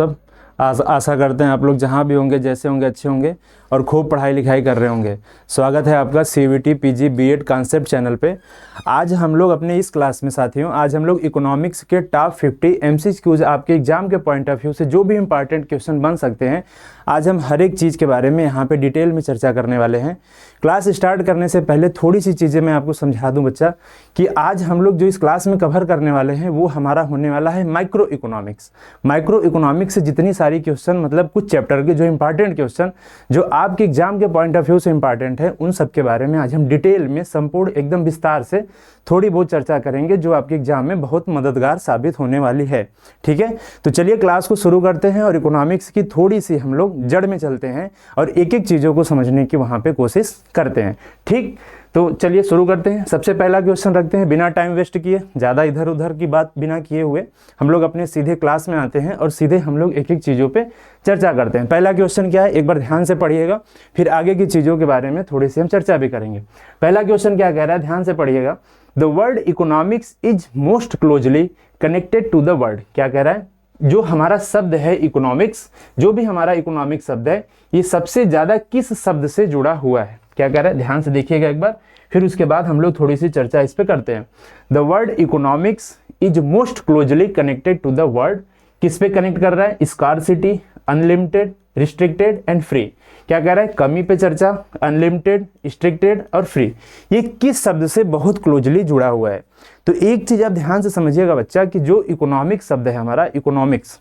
सब आशा करते हैं आप लोग जहाँ भी होंगे, जैसे होंगे, अच्छे होंगे और खूब पढ़ाई लिखाई कर रहे होंगे। स्वागत है आपका CVT PG BEd concept channel पे। आज हम लोग अपने इस क्लास में साथियों, आज हम लोग इकोनॉमिक्स के टॉप 50 MCQs आपके एग्जाम के पॉइंट ऑफ व्यू से जो भी इंपॉर्टेंट क्वेश्चन बन सकते हैं, आज हम हर एक चीज़ के बारे में यहाँ पे डिटेल में चर्चा करने वाले हैं। क्लास स्टार्ट करने से पहले थोड़ी सी चीज़ें मैं आपको समझा दूं बच्चा, कि आज हम लोग जो इस क्लास में कवर करने वाले हैं वो हमारा होने वाला है माइक्रो इकोनॉमिक्स। माइक्रो इकोनॉमिक्स से जितनी सारी क्वेश्चन, मतलब कुछ चैप्टर के जो इंपॉर्टेंट क्वेश्चन जो आपके एग्जाम के पॉइंट ऑफ व्यू से इंपॉर्टेंट है, उन सब के बारे में आज हम डिटेल में संपूर्ण एकदम विस्तार से थोड़ी बहुत चर्चा करेंगे, जो आपके एग्जाम में बहुत मददगार साबित होने वाली है। ठीक है, तो चलिए क्लास को शुरू करते हैं और इकोनॉमिक्स की थोड़ी सी हम लोग जड़ में चलते हैं और एक एक चीज़ों को समझने की वहाँ पे कोशिश करते हैं। ठीक, तो चलिए शुरू करते हैं। सबसे पहला क्वेश्चन रखते हैं, बिना टाइम वेस्ट किए, ज़्यादा इधर उधर की बात बिना किए हुए हम लोग अपने सीधे क्लास में आते हैं और सीधे हम लोग एक एक चीज़ों पे चर्चा करते हैं। पहला क्वेश्चन क्या है, एक बार ध्यान से पढ़िएगा, फिर आगे की चीज़ों के बारे में थोड़ी सी हम चर्चा भी करेंगे। पहला क्वेश्चन क्या कह रहा है, ध्यान से पढ़िएगा। The word economics is most closely connected to the word. क्या कह रहा है, जो हमारा शब्द है इकोनॉमिक्स, जो भी हमारा इकोनॉमिक शब्द है, ये सबसे ज़्यादा किस शब्द से जुड़ा हुआ है। क्या कह रहा है, ध्यान से देखिएगा एक बार, फिर उसके बाद हम लोग थोड़ी सी चर्चा इस पे करते हैं। The word economics is most closely connected to the word, किस पे कनेक्ट कर रहा है, scarcity, unlimited, restricted and free. क्या कह रहा है, कमी पे चर्चा, अनलिमिटेड, रिस्ट्रिक्टेड और फ्री, ये किस शब्द से बहुत क्लोजली जुड़ा हुआ है। तो एक चीज आप ध्यान से समझिएगा बच्चा, कि जो इकोनॉमिक शब्द है हमारा इकोनॉमिक्स,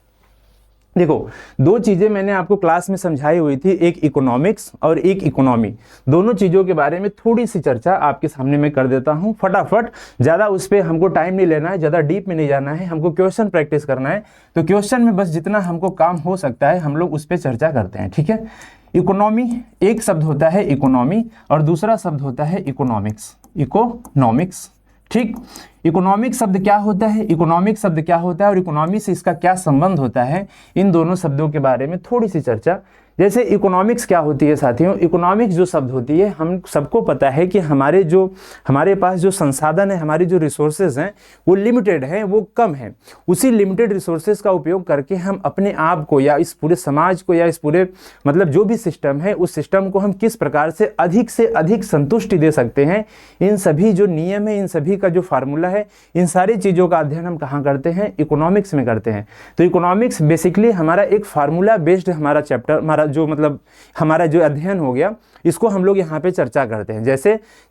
देखो दो चीजें मैंने आपको क्लास में समझाई हुई थी, एक इकोनॉमिक्स और एक इकोनॉमी। दोनों चीजों के बारे में थोड़ी सी चर्चा आपके सामने मैं कर देता हूं फटाफट, ज्यादा उस पर हमको टाइम नहीं लेना है, ज्यादा डीप में नहीं जाना है, हमको क्वेश्चन प्रैक्टिस करना है। तो क्वेश्चन में बस जितना हमको काम हो सकता है हम लोग उस पर चर्चा करते हैं। ठीक है, इकोनॉमी, एक शब्द होता है इकोनॉमी और दूसरा शब्द होता है इकोनॉमिक्स। इकोनॉमिक्स, ठीक, इकोनॉमिक शब्द क्या होता है, इकोनॉमिक शब्द क्या होता है और इकोनॉमी से इसका क्या संबंध होता है, इन दोनों शब्दों के बारे में थोड़ी सी चर्चा। जैसे इकोनॉमिक्स क्या होती है साथियों, इकोनॉमिक्स जो शब्द होती है, हम सबको पता है कि हमारे पास जो संसाधन है, हमारी जो रिसोर्सेज हैं वो लिमिटेड है, वो कम है। उसी लिमिटेड रिसोर्सेज का उपयोग करके हम अपने आप को या इस पूरे समाज को या इस पूरे मतलब जो भी सिस्टम है, उस सिस्टम को हम किस प्रकार से अधिक संतुष्टि दे सकते हैं, इन सभी जो नियम है, इन सभी का जो फार्मूला है, इन सारी चीज़ों का अध्ययन हम कहाँ करते हैं, इकोनॉमिक्स में करते हैं। तो इकोनॉमिक्स बेसिकली हमारा एक फार्मूला बेस्ड हमारा चैप्टर, हमारा जो अध्ययन हो गया, इसको हम लोग यहाँ पे चर्चा करते हैं।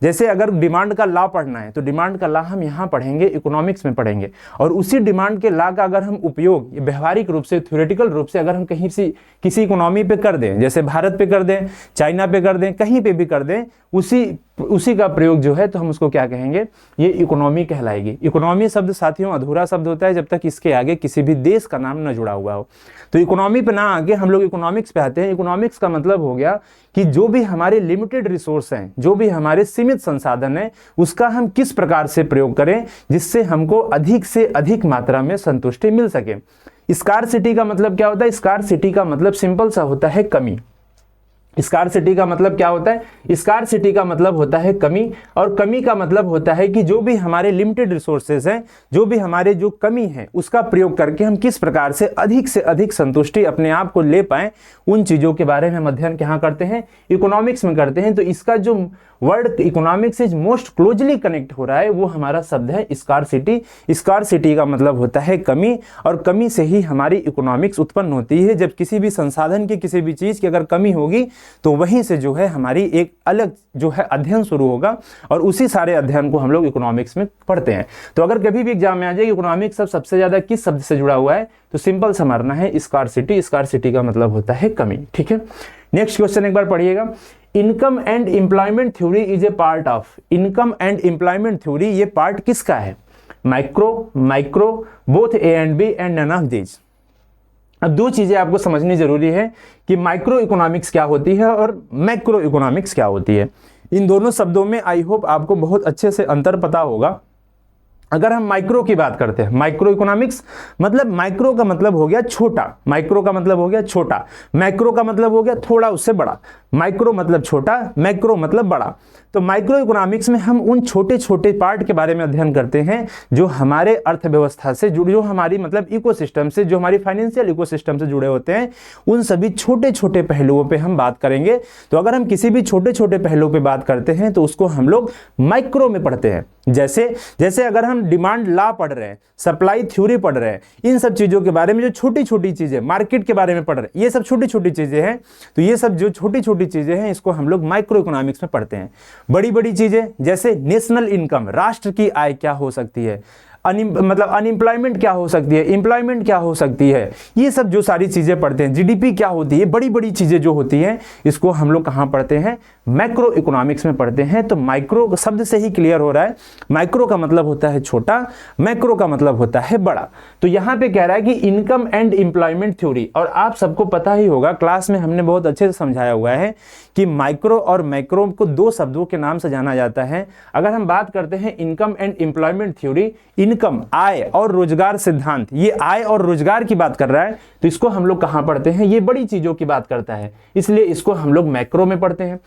जैसे अगर डिमांड का लॉ पढ़ना है तो डिमांड का लॉ हम यहाँ पढ़ेंगे, इकोनॉमिक्स में पढ़ेंगे, और उसी डिमांड के लॉ का अगर हम उपयोग व्यवहारिक रूप से, थ्योरेटिकल रूप से अगर हम कहीं से किसी इकोनॉमी पे कर दें, जैसे भारत पे कर दें, चाइना पे कर दें, कहीं पे भी कर दें, उसी का प्रयोग जो है, तो हम उसको क्या कहेंगे, ये इकोनॉमी कहलाएगी। इकोनॉमी शब्द साथियों अधूरा शब्द होता है जब तक इसके आगे किसी भी देश का नाम न जुड़ा हुआ हो। तो इकोनॉमी पे ना आगे हम लोग इकोनॉमिक्स पे आते हैं। इकोनॉमिक्स का मतलब हो गया कि जो भी हमारे लिमिटेड रिसोर्स हैं, जो भी हमारे सीमित संसाधन हैं, उसका हम किस प्रकार से प्रयोग करें जिससे हमको अधिक से अधिक मात्रा में संतुष्टि मिल सके। स्कार्सिटी का मतलब क्या होता है, स्कार्सिटी का मतलब सिंपल सा होता है कमी। स्कार्सिटी का मतलब क्या होता है, स्कार्सिटी का मतलब होता है कमी, और कमी का मतलब होता है कि जो भी हमारे लिमिटेड रिसोर्सेज हैं, जो भी हमारे जो कमी है, उसका प्रयोग करके हम किस प्रकार से अधिक संतुष्टि अपने आप को ले पाएं, उन चीज़ों के बारे में हम अध्ययन कहाँ करते हैं, इकोनॉमिक्स में करते हैं। तो इसका जो word economics is most closely connect हो रहा है, वो हमारा शब्द है स्कार्सिटी। स्कार्सिटी का मतलब होता है कमी, और कमी से ही हमारी इकोनॉमिक्स उत्पन्न होती है। जब किसी भी संसाधन की, किसी भी चीज़ की अगर कमी होगी, तो वहीं से जो है हमारी एक अलग जो है अध्ययन शुरू होगा, और उसी सारे अध्ययन को हम लोग इकोनॉमिक्स में पढ़ते हैं। तो अगर कभी भी एग्जाम में आ जाए इकोनॉमिक्स सबसे ज़्यादा किस शब्द से जुड़ा हुआ है, तो सिंपल सा मारना है स्कार्सिटी। स्कार्सिटी का मतलब होता है कमी। ठीक है, नेक्स्ट क्वेश्चन एक बार पढ़िएगा। Income and employment theory is a part of, income and employment theory ये पार्ट किसका है, micro, both A and B and none of these. अब दो चीजें आपको समझनी जरूरी है कि माइक्रो इकोनॉमिक्स क्या होती है और मैक्रो इकोनॉमिक्स क्या होती है। इन दोनों शब्दों में आई होप आपको बहुत अच्छे से अंतर पता होगा। अगर हम माइक्रो की बात करते हैं, माइक्रो इकोनॉमिक्स मतलब माइक्रो का मतलब हो गया छोटा, माइक्रो का मतलब हो गया छोटा, मैक्रो का मतलब हो गया थोड़ा उससे बड़ा, माइक्रो मतलब छोटा, मैक्रो मतलब बड़ा। तो माइक्रो इकोनॉमिक्स में हम उन छोटे छोटे पार्ट के बारे में अध्ययन करते हैं जो हमारे अर्थव्यवस्था से जुड़े, जो हमारी मतलब इकोसिस्टम से, जो हमारी फाइनेंशियल इकोसिस्टम से जुड़े होते हैं, उन सभी छोटे छोटे पहलुओं पे हम बात करेंगे। तो अगर हम किसी भी छोटे छोटे पहलुओं पे बात करते हैं तो उसको हम लोग माइक्रो में पढ़ते हैं। जैसे जैसे अगर हम डिमांड लॉ पढ़ रहे हैं, सप्लाई थ्योरी पढ़ रहे हैं, इन सब चीज़ों के बारे में जो छोटी छोटी चीज़ें, मार्केट के बारे में पढ़ रहे हैं, ये सब छोटी छोटी चीज़ें हैं। तो ये सब जो छोटी छोटी चीज़ें हैं इसको हम लोग माइक्रो इकोनॉमिक्स में पढ़ते हैं। बड़ी बड़ी चीज़ें जैसे नेशनल इनकम, राष्ट्र की आय क्या हो सकती है, मतलब अनएम्प्लॉयमेंट क्या हो सकती है, एम्प्लॉयमेंट क्या हो सकती है, ये सब जो सारी चीज़ें पढ़ते हैं, जीडीपी क्या होती है, बड़ी बड़ी चीज़ें जो होती हैं इसको हम लोग कहाँ पढ़ते हैं, मैक्रो इकोनॉमिक्स में पढ़ते हैं। तो माइक्रो शब्द से ही क्लियर हो रहा है, माइक्रो का मतलब होता है छोटा, मैक्रो का मतलब होता है बड़ा। तो यहाँ पे कह रहा है कि इनकम एंड एम्प्लॉयमेंट थ्योरी, और आप सबको पता ही होगा, क्लास में हमने बहुत अच्छे से समझाया हुआ है कि माइक्रो और मैक्रो को दो शब्दों के नाम से जाना जाता है। अगर हम बात करते हैं income and employment theory, income आय और रोजगार सिद्धांत, ये आय और रोजगार की बात कर रहा है, तो इसको हम लोग कहाँ पढ़ते हैं, ये बड़ी चीजों की बात करता है, इसलिए इसको हम लोग मैक्रो में पढ़ते हैं।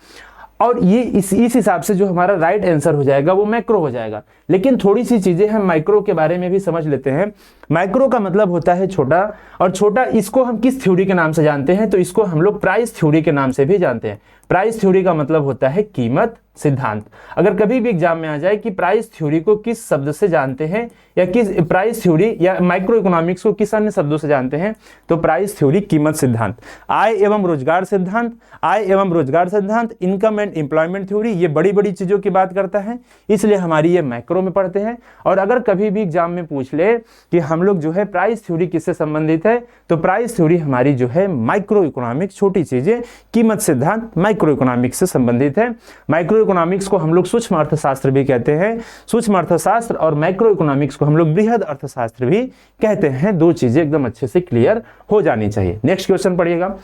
और ये इस हिसाब से जो हमारा राइट आंसर हो जाएगा वो मैक्रो हो जाएगा। लेकिन थोड़ी सी चीजें हम माइक्रो के बारे में भी समझ लेते हैं। माइक्रो का मतलब होता है छोटा, और छोटा इसको हम किस थ्योरी के नाम से जानते हैं, तो इसको हम लोग प्राइस थ्योरी के नाम से भी जानते हैं। प्राइस थ्योरी का मतलब होता है कीमत सिद्धांत। अगर कभी भी एग्जाम में आ जाए कि प्राइस थ्योरी को किस शब्द से जानते हैं, या किस प्राइस थ्योरी या माइक्रो इकोनॉमिक्स को किस अन्य शब्दों से जानते हैं, तो प्राइस थ्योरी कीमत सिद्धांत, आय एवं रोजगार सिद्धांत, आय एवं रोजगार सिद्धांत, इनकम एंड एम्प्लॉयमेंट थ्योरी, ये बड़ी बड़ी चीजों की बात करता है, इसलिए हमारी ये मैक्रो में पढ़ते हैं। और अगर कभी भी एग्जाम में पूछ ले कि हम लोग जो है प्राइस थ्योरी किससे संबंधित है, तो प्राइस थ्योरी हमारी जो है माइक्रो इकोनॉमिक्स, छोटी चीजें, कीमत सिद्धांत माइक्रो इकोनॉमिक्स से संबंधित है। माइक्रो इकोनॉमिक्स को हम लोग सूक्ष्म अर्थशास्त्र भी कहते हैं, सूक्ष्म अर्थशास्त्र और माइक्रो इकोनॉमिक्स को हम लोग बृहद अर्थशास्त्र भी कहते हैं। दो चीजें एकदम अच्छे से क्लियर हो जानी चाहिए। नेक्स्ट क्वेश्चन पढ़िएगा,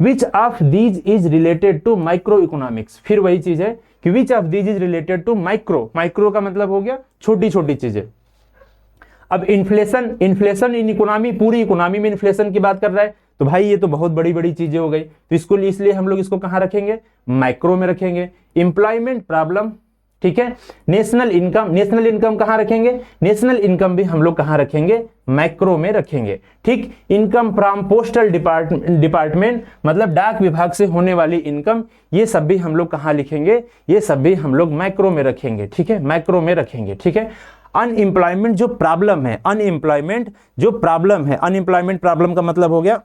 which of these is related to micro economics. फिर वही चीज है कि which of these is related to micro, micro का मतलब हो गया छोटी छोटी चीजें। अब इन्फ्लेशन, इन्फ्लेशन इन इकोनॉमी, पूरी इकोनॉमी में इन्फ्लेशन की बात कर रहा है, तो भाई ये तो बहुत बड़ी बड़ी चीजें हो गई, तो इसको इसलिए हम लोग इसको कहां रखेंगे, माइक्रो में रखेंगे। एम्प्लॉयमेंट प्रॉब्लम, ठीक है। नेशनल इनकम, नेशनल इनकम कहां रखेंगे, नेशनल इनकम भी हम लोग कहां रखेंगे, मैक्रो में रखेंगे, ठीक। इनकम फ्रॉम पोस्टल डिपार्टमेंट मतलब डाक विभाग से होने वाली इनकम, ये सब भी हम लोग कहां लिखेंगे, ये सब भी हम लोग मैक्रो में रखेंगे, ठीक है, मैक्रो में रखेंगे, ठीक है। अनएम्प्लॉयमेंट जो प्रॉब्लम है, अनएम्प्लॉयमेंट जो प्रॉब्लम है, अनएम्प्लॉयमेंट प्रॉब्लम का मतलब हो गया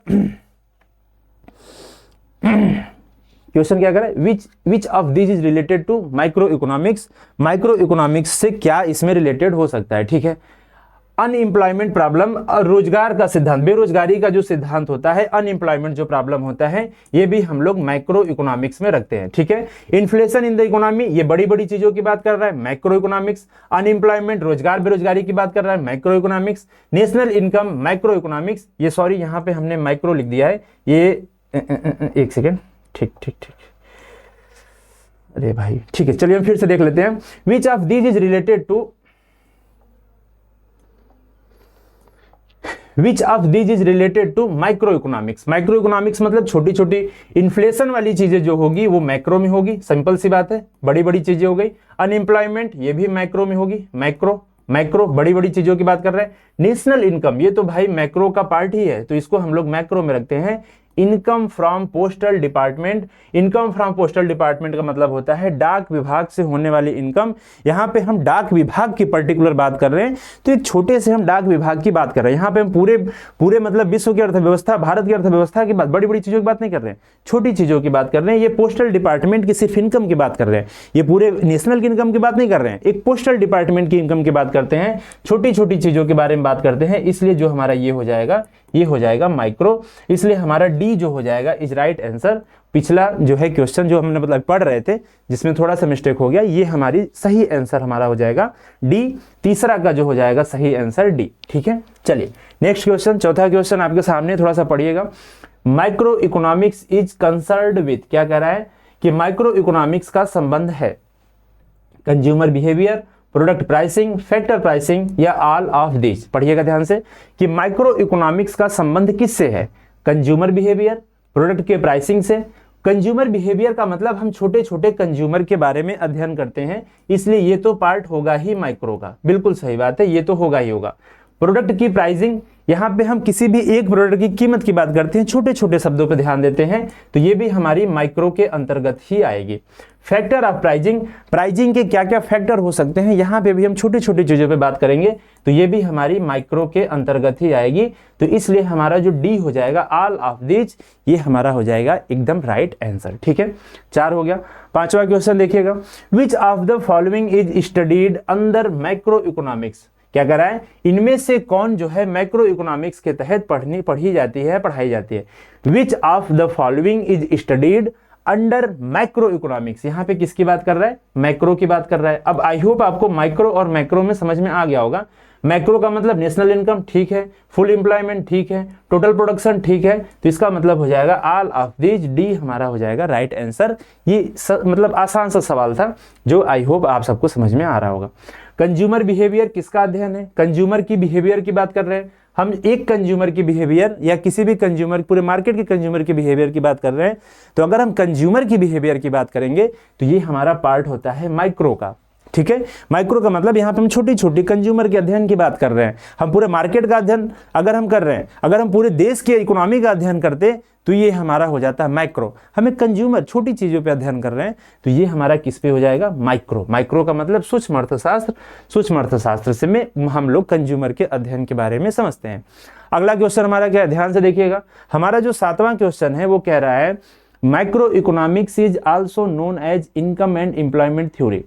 क्वेश्चन क्या करे, which of this is related to micro economics, micro economics से क्या इसमें रिलेटेड हो सकता है, ठीक है। अनएम्प्लॉयमेंट प्रॉब्लम, रोजगार का सिद्धांत, बेरोजगारी का जो सिद्धांत होता है, अनएम्प्लॉयमेंट जो प्रॉब्लम होता है, ये भी हम लोग माइक्रो इकोनॉमिक्स में रखते हैं, ठीक है। इन्फ्लेशन इन द इकोनॉमी, ये बड़ी बड़ी चीजों की बात कर रहा है, माइक्रो इकोनॉमिक्स। अनएम्प्लॉयमेंट, रोजगार बेरोजगारी की बात कर रहा है, micro economics. National income, micro economics. ये सॉरी यहाँ पे हमने माइक्रो लिख दिया है, ये एक सेकेंड, ठीक ठीक ठीक, अरे भाई ठीक है, चलिए हम फिर से देख लेते हैं। Which of these is related to, which of these is related to micro economics. Micro economics मतलब छोटी छोटी इन्फ्लेशन वाली चीजें जो होगी वो मैक्रो में होगी, सिंपल सी बात है, बड़ी बड़ी चीजें हो गई। अनएम्प्लॉयमेंट ये भी मैक्रो में होगी, मैक्रो, मैक्रो बड़ी बड़ी चीजों की बात कर रहे हैं। नेशनल इनकम ये तो भाई मैक्रो का पार्ट ही है, तो इसको हम लोग मैक्रो में रखते हैं। Income from postal department, income from postal department का मतलब होता है डाक विभाग से होने वाली इनकम। यहाँ पे हम डाक विभाग की पर्टिकुलर बात कर रहे हैं, तो एक छोटे से हम डाक विभाग की बात कर रहे हैं। यहाँ पे हम पूरे मतलब विश्व की अर्थव्यवस्था, भारत की अर्थव्यवस्था की बात, बड़ी बड़ी चीजों की बात नहीं कर रहे हैं, छोटी चीजों की बात कर रहे हैं। ये पोस्टल डिपार्टमेंट की सिर्फ इनकम की बात कर रहे हैं, ये पूरे नेशनल की इनकम की बात नहीं कर रहे हैं, एक पोस्टल डिपार्टमेंट की इनकम की बात करते हैं, छोटी छोटी चीजों के बारे में बात करते हैं, इसलिए जो हमारा ये हो जाएगा, ये हो जाएगा माइक्रो, इसलिए हमारा डी जो हो जाएगा इज राइट आंसर। पिछला जो है क्वेश्चन जो हमने मतलब पढ़ रहे थे जिसमें थोड़ा सा मिस्टेक हो गया, ये हमारी सही आंसर हमारा हो जाएगा डी, तीसरा का जो हो जाएगा सही आंसर डी, ठीक है। चलिए नेक्स्ट क्वेश्चन, चौथा क्वेश्चन आपके सामने, थोड़ा सा पढ़िएगा। Micro economics is concerned with, क्या कह रहा है कि माइक्रो इकोनॉमिक्स का संबंध है consumer behaviour, product pricing, factor pricing या ऑल ऑफ दिस। पढ़िएगा ध्यान से कि माइक्रो इकोनॉमिक्स का संबंध किससे है? कंज्यूमर बिहेवियर, प्रोडक्ट के प्राइसिंग से। कंज्यूमर बिहेवियर का मतलब हम छोटे छोटे कंज्यूमर के बारे में अध्ययन करते हैं, इसलिए ये तो पार्ट होगा ही माइक्रो का। बिल्कुल सही बात है, ये तो होगा ही होगा। प्रोडक्ट की प्राइसिंग, यहाँ पे हम किसी भी एक प्रोडक्ट की कीमत की बात करते हैं, छोटे छोटे शब्दों पे ध्यान देते हैं, तो ये भी हमारी माइक्रो के अंतर्गत ही आएगी। फैक्टर ऑफ प्राइसिंग, प्राइसिंग के क्या क्या फैक्टर हो सकते हैं, यहाँ पे भी हम छोटी छोटी चीजों पे बात करेंगे, तो ये भी हमारी माइक्रो के अंतर्गत ही आएगी। तो इसलिए हमारा जो डी हो जाएगा ऑल ऑफ दिस, ये हमारा हो जाएगा एकदम राइट आंसर। ठीक है, 4 हो गया। 5वां क्वेश्चन देखिएगा, which of the following is studied under macro economics. क्या कह रहा है? इनमें से कौन जो है मैक्रो इकोनॉमिक्स के तहत पढ़ाई जाती है। Which of the following is studied under macro economics. यहाँ पे किसकी बात कर रहा है? मैक्रो की बात कर रहा है। अब आई होप आपको माइक्रो और मैक्रो में समझ में आ गया होगा। मैक्रो का मतलब नेशनल इनकम, ठीक है, फुल एम्प्लॉयमेंट, ठीक है, टोटल प्रोडक्शन, ठीक है, तो इसका मतलब हो जाएगा ऑल ऑफ दिस, डी हमारा हो जाएगा राइट आंसर। ये मतलब आसान सा सवाल था जो आई होप आप सबको समझ में आ रहा होगा। कंज्यूमर बिहेवियर किसका अध्ययन है? कंज्यूमर की बिहेवियर की बात कर रहे हैं हम। एक कंज्यूमर की बिहेवियर या किसी भी कंज्यूमर, पूरे मार्केट के कंज्यूमर की बिहेवियर की बात कर रहे हैं, तो अगर हम कंज्यूमर की बिहेवियर की बात करेंगे तो ये हमारा पार्ट होता है माइक्रो का। ठीक है, माइक्रो का मतलब यहाँ पे हम छोटी छोटी कंज्यूमर के अध्ययन की बात कर रहे हैं। हम पूरे मार्केट का अध्ययन अगर हम कर रहे हैं, अगर हम पूरे देश के इकोनॉमी का अध्ययन करते तो ये हमारा हो जाता है माइक्रो। हमें कंज्यूमर छोटी चीजों पे अध्ययन कर रहे हैं तो ये हमारा किस पे हो जाएगा? माइक्रो। माइक्रो का मतलब सूक्ष्म अर्थशास्त्र। सूक्ष्म अर्थशास्त्र से में हम लोग कंज्यूमर के अध्ययन के बारे में समझते हैं। अगला क्वेश्चन हमारा क्या है? ध्यान से देखिएगा। हमारा जो 7वां क्वेश्चन है वो कह रहा है micro economics is also known as income and employment theory.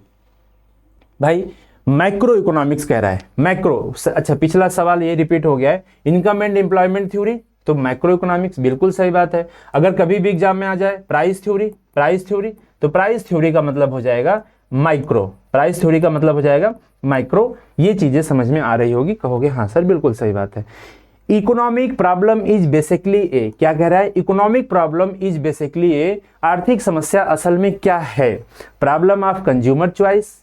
भाई मैक्रो इकोनॉमिक्स कह रहा है, मैक्रो। अच्छा, पिछला सवाल ये रिपीट हो गया है, इनकम एंड एम्प्लॉयमेंट थ्योरी, तो मैक्रो इकोनॉमिक्स बिल्कुल सही बात है। अगर कभी भी एग्जाम में आ जाए प्राइस थ्योरी, तो प्राइस थ्योरी का मतलब हो जाएगा माइक्रो। प्राइस थ्योरी का मतलब हो जाएगा माइक्रो। ये चीजें समझ में आ रही होगी, कहोगे हाँ सर बिल्कुल सही बात है। Economic problem is basically A. क्या कह रहा है? Economic problem is basically A. आर्थिक समस्या असल में क्या है? Problem of consumer choice,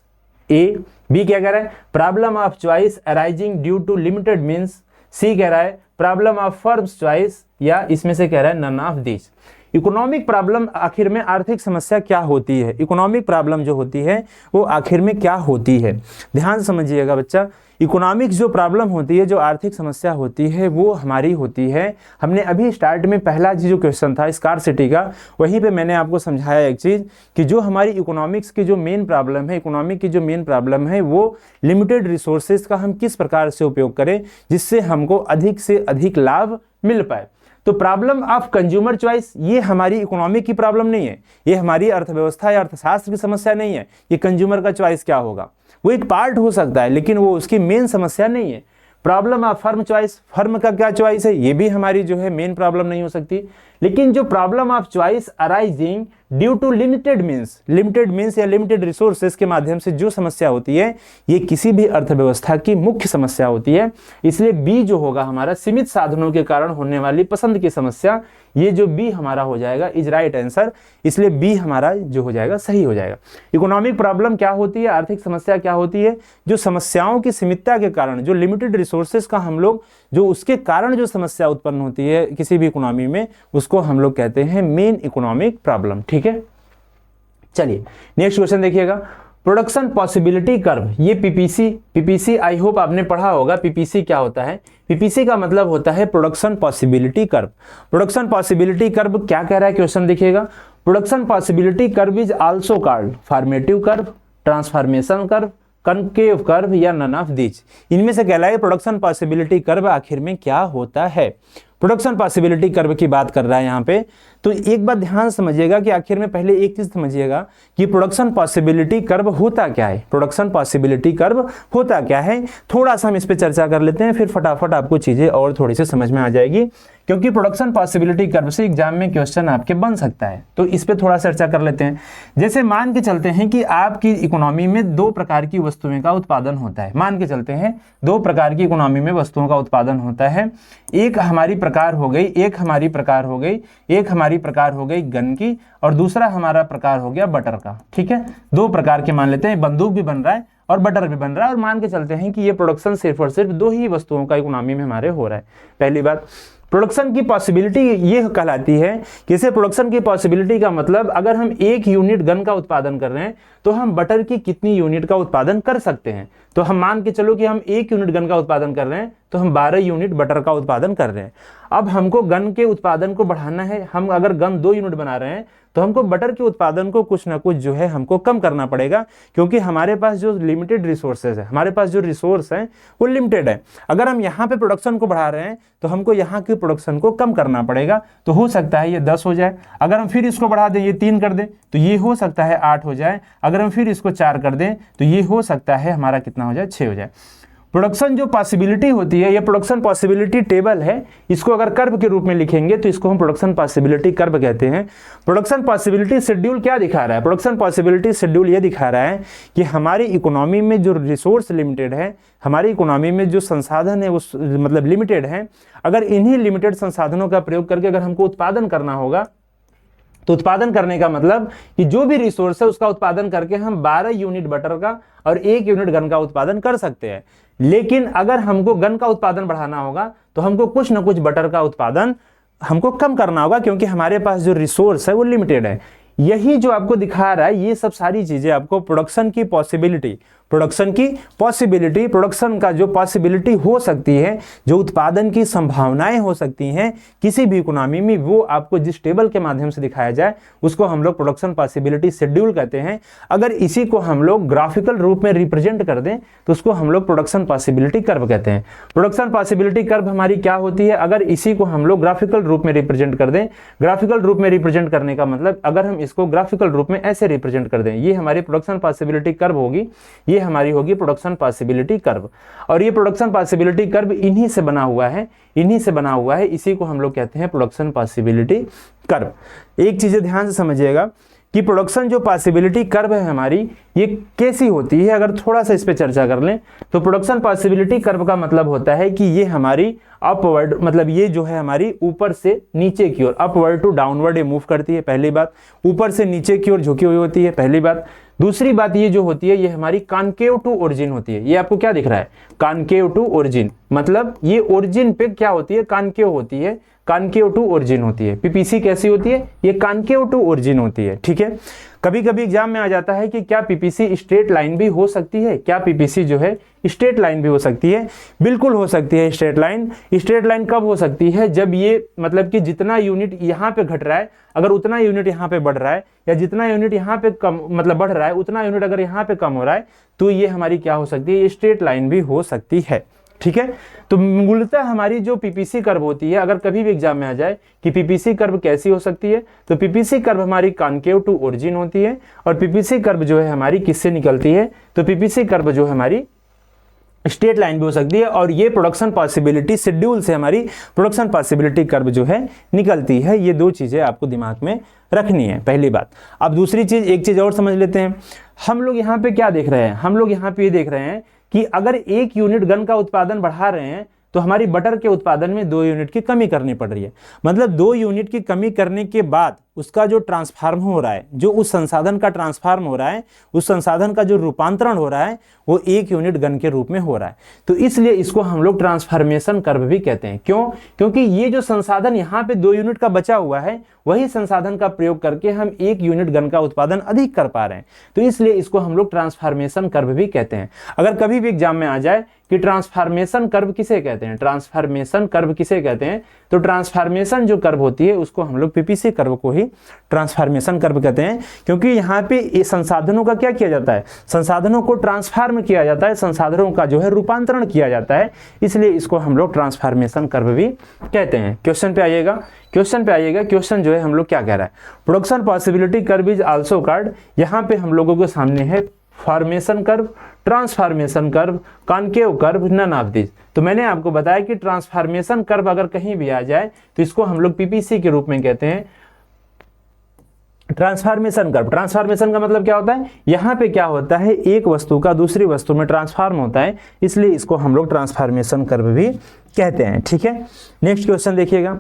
A. B क्या कह रहा है? Problem of choice arising due to limited means. C कह रहा है प्रॉब्लम ऑफ फर्म्स चॉइस, या इसमें से कह रहा है none of this. Economic problem आखिर में आर्थिक समस्या क्या होती है? इकोनॉमिक प्रॉब्लम जो होती है वो आखिर में क्या होती है? ध्यान समझिएगा बच्चा। इकोनॉमिक्स जो प्रॉब्लम होती है, जो आर्थिक समस्या होती है, वो हमारी होती है। हमने अभी स्टार्ट में पहला जो क्वेश्चन था स्कार्सिटी का, वहीं पे मैंने आपको समझाया एक चीज़ कि जो हमारी इकोनॉमिक्स की जो मेन प्रॉब्लम है, इकोनॉमिक की जो मेन प्रॉब्लम है वो लिमिटेड रिसोर्सेज का हम किस प्रकार से उपयोग करें जिससे हमको अधिक से अधिक लाभ मिल पाए। तो प्रॉब्लम ऑफ कंज्यूमर चॉइस ये हमारी इकोनॉमिक की प्रॉब्लम नहीं है, ये हमारी अर्थव्यवस्था या अर्थशास्त्र की समस्या नहीं है। ये कंज्यूमर का चॉइस क्या होगा वो एक पार्ट हो सकता है, लेकिन वो उसकी मेन समस्या नहीं है। Problem of firm choice, firm का क्या चॉइस है, ये भी हमारी जो है मेन प्रॉब्लम नहीं हो सकती। लेकिन जो problem of choice arising due to limited means या लिमिटेड रिसोर्सेज के माध्यम से जो समस्या होती है, ये किसी भी अर्थव्यवस्था की मुख्य समस्या होती है। इसलिए बी जो होगा हमारा सीमित साधनों के कारण होने वाली पसंद की समस्या, ये जो बी हमारा हो जाएगा इज राइट आंसर। इसलिए बी हमारा जो हो जाएगा सही हो जाएगा। इकोनॉमिक प्रॉब्लम क्या होती है, आर्थिक समस्या क्या होती है? जो समस्याओं की सीमितता के कारण, जो लिमिटेड रिसोर्सेज का हम लोग, जो उसके कारण जो समस्या उत्पन्न होती है किसी भी इकोनॉमी में, उसको हम लोग कहते हैं मेन इकोनॉमिक प्रॉब्लम। ठीक है, चलिए नेक्स्ट क्वेश्चन देखिएगा। प्रोडक्शन पॉसिबिलिटी कर्व, ये पीपीसी आई होप आपने पढ़ा होगा। पीपीसी क्या होता है? पीपीसी का मतलब होता है production possibility curve. Production possibility curve क्या कह रहा है क्वेश्चन देखिएगा। Production possibility curve is also called formative curve, transformation curve, concave curve या नन ऑफ दिस। इनमें से कहलाए प्रोडक्शन पॉसिबिलिटी कर्व आखिर में क्या होता है? प्रोडक्शन पॉसिबिलिटी कर्व की बात कर रहा है यहाँ पे, तो एक बात ध्यान समझिएगा कि आखिर में पहले एक चीज समझिएगा कि प्रोडक्शन पॉसिबिलिटी कर्व होता क्या है। प्रोडक्शन पॉसिबिलिटी कर्व होता क्या है, थोड़ा सा हम इस पे चर्चा कर लेते हैं, फिर फटाफट आपको चीजें और थोड़ी सी समझ में आ जाएगी, क्योंकि प्रोडक्शन पॉसिबिलिटी कर्व से एग्जाम में क्वेश्चन आपके बन सकता है। तो इस पे थोड़ा चर्चा कर लेते हैं। जैसे मान के चलते हैं कि आपकी इकोनॉमी में 2 प्रकार की वस्तुओं का उत्पादन होता है। मान के चलते हैं 2 प्रकार की इकोनॉमी में वस्तुओं का उत्पादन होता है। एक हमारी प्रकार हो गई, एक हमारी हमारी प्रकार हो गई गन की और दूसरा हमारा प्रकार हो गया बटर का। ठीक है, दो प्रकार के मान लेते हैं, बंदूक भी बन रहा है और बटर भी बन रहा है, और मान के चलते हैं कि ये प्रोडक्शन सिर्फ और सिर्फ दो ही वस्तुओं का इकोनॉमी में हमारे हो रहा है। पहली बात, प्रोडक्शन की पॉसिबिलिटी ये कहलाती है कि इसे प्रोडक्शन की पॉसिबिलिटी का मतलब अगर हम 1 यूनिट गन का उत्पादन कर रहे हैं तो हम बटर की कितनी यूनिट का उत्पादन कर सकते हैं। तो हम मान के चलो कि हम 1 यूनिट गन का उत्पादन कर रहे हैं तो हम 12 यूनिट बटर का उत्पादन कर रहे हैं। अब हमको गन के उत्पादन को बढ़ाना है, हम अगर गन 2 यूनिट बना रहे हैं तो हमको बटर के उत्पादन को कुछ ना कुछ जो है हमको कम करना पड़ेगा, क्योंकि हमारे पास जो लिमिटेड रिसोर्सेज है, हमारे पास जो रिसोर्स है वो लिमिटेड है। अगर हम यहाँ पे प्रोडक्शन को बढ़ा रहे हैं तो हमको यहाँ की प्रोडक्शन को कम करना पड़ेगा। तो हो सकता है ये 10 हो जाए, अगर हम फिर इसको बढ़ा दें, ये 3 कर दें तो ये हो सकता है 8 हो जाए, अगर हम फिर इसको 4 कर दें तो ये हो सकता है हमारा कितना हो जाए, 6 हो जाए। प्रोडक्शन जो पॉसिबिलिटी होती है, ये प्रोडक्शन पॉसिबिलिटी टेबल है, इसको अगर कर्व के रूप में लिखेंगे तो इसको हम प्रोडक्शन पॉसिबिलिटी कर्व कहते हैं। प्रोडक्शन पॉसिबिलिटी शेड्यूल क्या दिखा रहा है? प्रोडक्शन पॉसिबिलिटी शेड्यूल ये दिखा रहा है कि हमारी इकोनॉमी में जो रिसोर्स लिमिटेड है, हमारी इकोनॉमी में जो संसाधन है वो मतलब लिमिटेड है, अगर इन्हीं लिमिटेड संसाधनों का प्रयोग करके अगर हमको उत्पादन करना होगा तो उत्पादन करने का मतलब कि जो भी रिसोर्स है उसका उत्पादन करके हम 12 यूनिट बटर का और 1 यूनिट गन का उत्पादन कर सकते हैं। लेकिन अगर हमको गन का उत्पादन बढ़ाना होगा तो हमको कुछ ना कुछ बटर का उत्पादन हमको कम करना होगा, क्योंकि हमारे पास जो रिसोर्स है वो लिमिटेड है। यही जो आपको दिखा रहा है, ये सब सारी चीजें आपको प्रोडक्शन की पॉसिबिलिटी, प्रोडक्शन का जो पॉसिबिलिटी हो सकती है, जो उत्पादन की संभावनाएं हो सकती हैं किसी भी इकोनॉमी में, वो आपको जिस टेबल के माध्यम से दिखाया जाए उसको हम लोग प्रोडक्शन पॉसिबिलिटी शेड्यूल कहते हैं। अगर इसी को हम लोग ग्राफिकल रूप में रिप्रेजेंट कर दें तो उसको हम लोग प्रोडक्शन पॉसिबिलिटी कर्व कहते हैं। प्रोडक्शन पॉसिबिलिटी कर्व हमारी क्या होती है? अगर इसी को हम लोग ग्राफिकल रूप में रिप्रेजेंट कर दें, ग्राफिकल रूप में रिप्रेजेंट करने का मतलब अगर हम इसको ग्राफिकल रूप में ऐसे रिप्रेजेंट कर दें, ये हमारी प्रोडक्शन पॉसिबिलिटी कर्व होगी, ये हमारी होगी प्रोडक्शन पॉसिबिलिटी कर्व। और ये प्रोडक्शन पॉसिबिलिटी कर्व इन्हीं से बना हुआ है, इसी को हम लोग कहते हैं प्रोडक्शन पॉसिबिलिटी कर्व। एक चीज ध्यान से समझिएगा कि प्रोडक्शन जो पॉसिबिलिटी कर्व है हमारी, ये कैसी होती है, अगर थोड़ा सा इस पे चर्चा कर लें तो प्रोडक्शन पॉसिबिलिटी कर्व का मतलब होता है कि ये हमारी अपवर्ड, मतलब ये जो है हमारी ऊपर से नीचे की ओर, अपवर्ड टू डाउनवर्ड ये मूव करती है। पहली बात, ऊपर से नीचे की ओर झुकी हुई होती है, पहली बात। दूसरी बात ये जो होती है, ये हमारी कॉनकेव टू ओरिजिन होती है। ये आपको क्या दिख रहा है? कॉनकेव टू ओरिजिन, मतलब ये ओरिजिन पे क्या होती है? कॉनकेव होती है, कॉनकेव टू ओरिजिन होती है। पीपीसी कैसी होती है? ये कॉनकेव टू ओरिजिन होती है। ठीक है, कभी कभी एग्जाम में आ जाता है कि क्या पीपीसी स्ट्रेट लाइन भी हो सकती है? क्या पीपीसी जो है स्ट्रेट लाइन भी हो सकती है? बिल्कुल हो सकती है स्ट्रेट लाइन। स्ट्रेट लाइन कब हो सकती है? जब ये मतलब कि जितना यूनिट यहाँ पे घट रहा है, अगर उतना यूनिट यहाँ पे बढ़ रहा है, या जितना यूनिट यहाँ पे कम मतलब बढ़ रहा है उतना यूनिट अगर यहाँ पे कम हो रहा है, तो ये हमारी क्या हो सकती है? ये स्ट्रेट लाइन भी हो सकती है। ठीक है, तो मूलतः हमारी जो पीपीसी कर्व होती है, अगर कभी भी एग्जाम में आ जाए कि पीपीसी कर्व कैसी हो सकती है, तो पीपीसी कर्व हमारी कॉनकेव टू ओरिजिन होती है। और पीपीसी कर्व जो है हमारी किससे निकलती है? तो पीपीसी कर्व जो है हमारी स्ट्रेट लाइन भी हो सकती है। और ये प्रोडक्शन पॉसिबिलिटी शेड्यूल से हमारी प्रोडक्शन पॉसिबिलिटी कर्व जो है निकलती है। ये दो चीजें आपको दिमाग में रखनी है, पहली बात। अब दूसरी चीज, एक चीज और समझ लेते हैं। हम लोग यहाँ पे क्या देख रहे हैं? हम लोग यहाँ पे ये देख रहे हैं कि अगर 1 यूनिट गन का उत्पादन बढ़ा रहे हैं तो हमारी बटर के उत्पादन में 2 यूनिट की कमी करनी पड़ रही है। मतलब 2 यूनिट की कमी करने के बाद उसका जो ट्रांसफार्म हो रहा है, जो उस संसाधन का ट्रांसफार्म हो रहा है, उस संसाधन का जो रूपांतरण हो रहा है, वो 1 यूनिट गन के रूप में हो रहा है। तो इसलिए इसको हम लोग ट्रांसफॉर्मेशन कर्व भी कहते हैं। क्यों? क्योंकि ये जो संसाधन यहाँ पे 2 यूनिट का बचा हुआ है, वही संसाधन का प्रयोग करके हम 1 यूनिट गन का उत्पादन अधिक कर पा रहे हैं। तो इसलिए इसको हम लोग ट्रांसफॉर्मेशन कर्व भी कहते हैं। अगर कभी भी एग्जाम में आ जाए कि ट्रांसफॉर्मेशन कर्व किसे कहते हैं, ट्रांसफॉर्मेशन कर्व किसे कहते हैं, तो ट्रांसफॉर्मेशन जो कर्व होती है उसको हम लोग पीपीसी कर्व को ही ट्रांसफॉर्मेशन कर्व कहते हैं। क्योंकि यहाँ पे ये संसाधनों का क्या किया जाता है? संसाधनों को ट्रांसफॉर्म किया जाता है, संसाधनों का जो है रूपांतरण किया जाता है, इसलिए इसको हम लोग ट्रांसफॉर्मेशन कर्व भी कहते हैं। क्वेश्चन पे आइएगा, क्वेश्चन जो है हम लोग क्या कह रहा है? Production possibility curve is also called, यहाँ पे हम लोगों के सामने है formation curve, transformation curve, concave curve, none of this. तो मैंने आपको बताया कि ट्रांसफॉर्मेशन कर्व अगर कहीं भी आ जाए तो इसको हम लोग पीपीसी के रूप में कहते हैं ट्रांसफॉर्मेशन कर्व। ट्रांसफॉर्मेशन का मतलब क्या होता है? यहाँ पे क्या होता है, एक वस्तु का दूसरी वस्तु में ट्रांसफॉर्म होता है, इसलिए इसको हम लोग ट्रांसफॉर्मेशन कर्व भी कहते हैं। ठीक है, नेक्स्ट क्वेश्चन देखिएगा।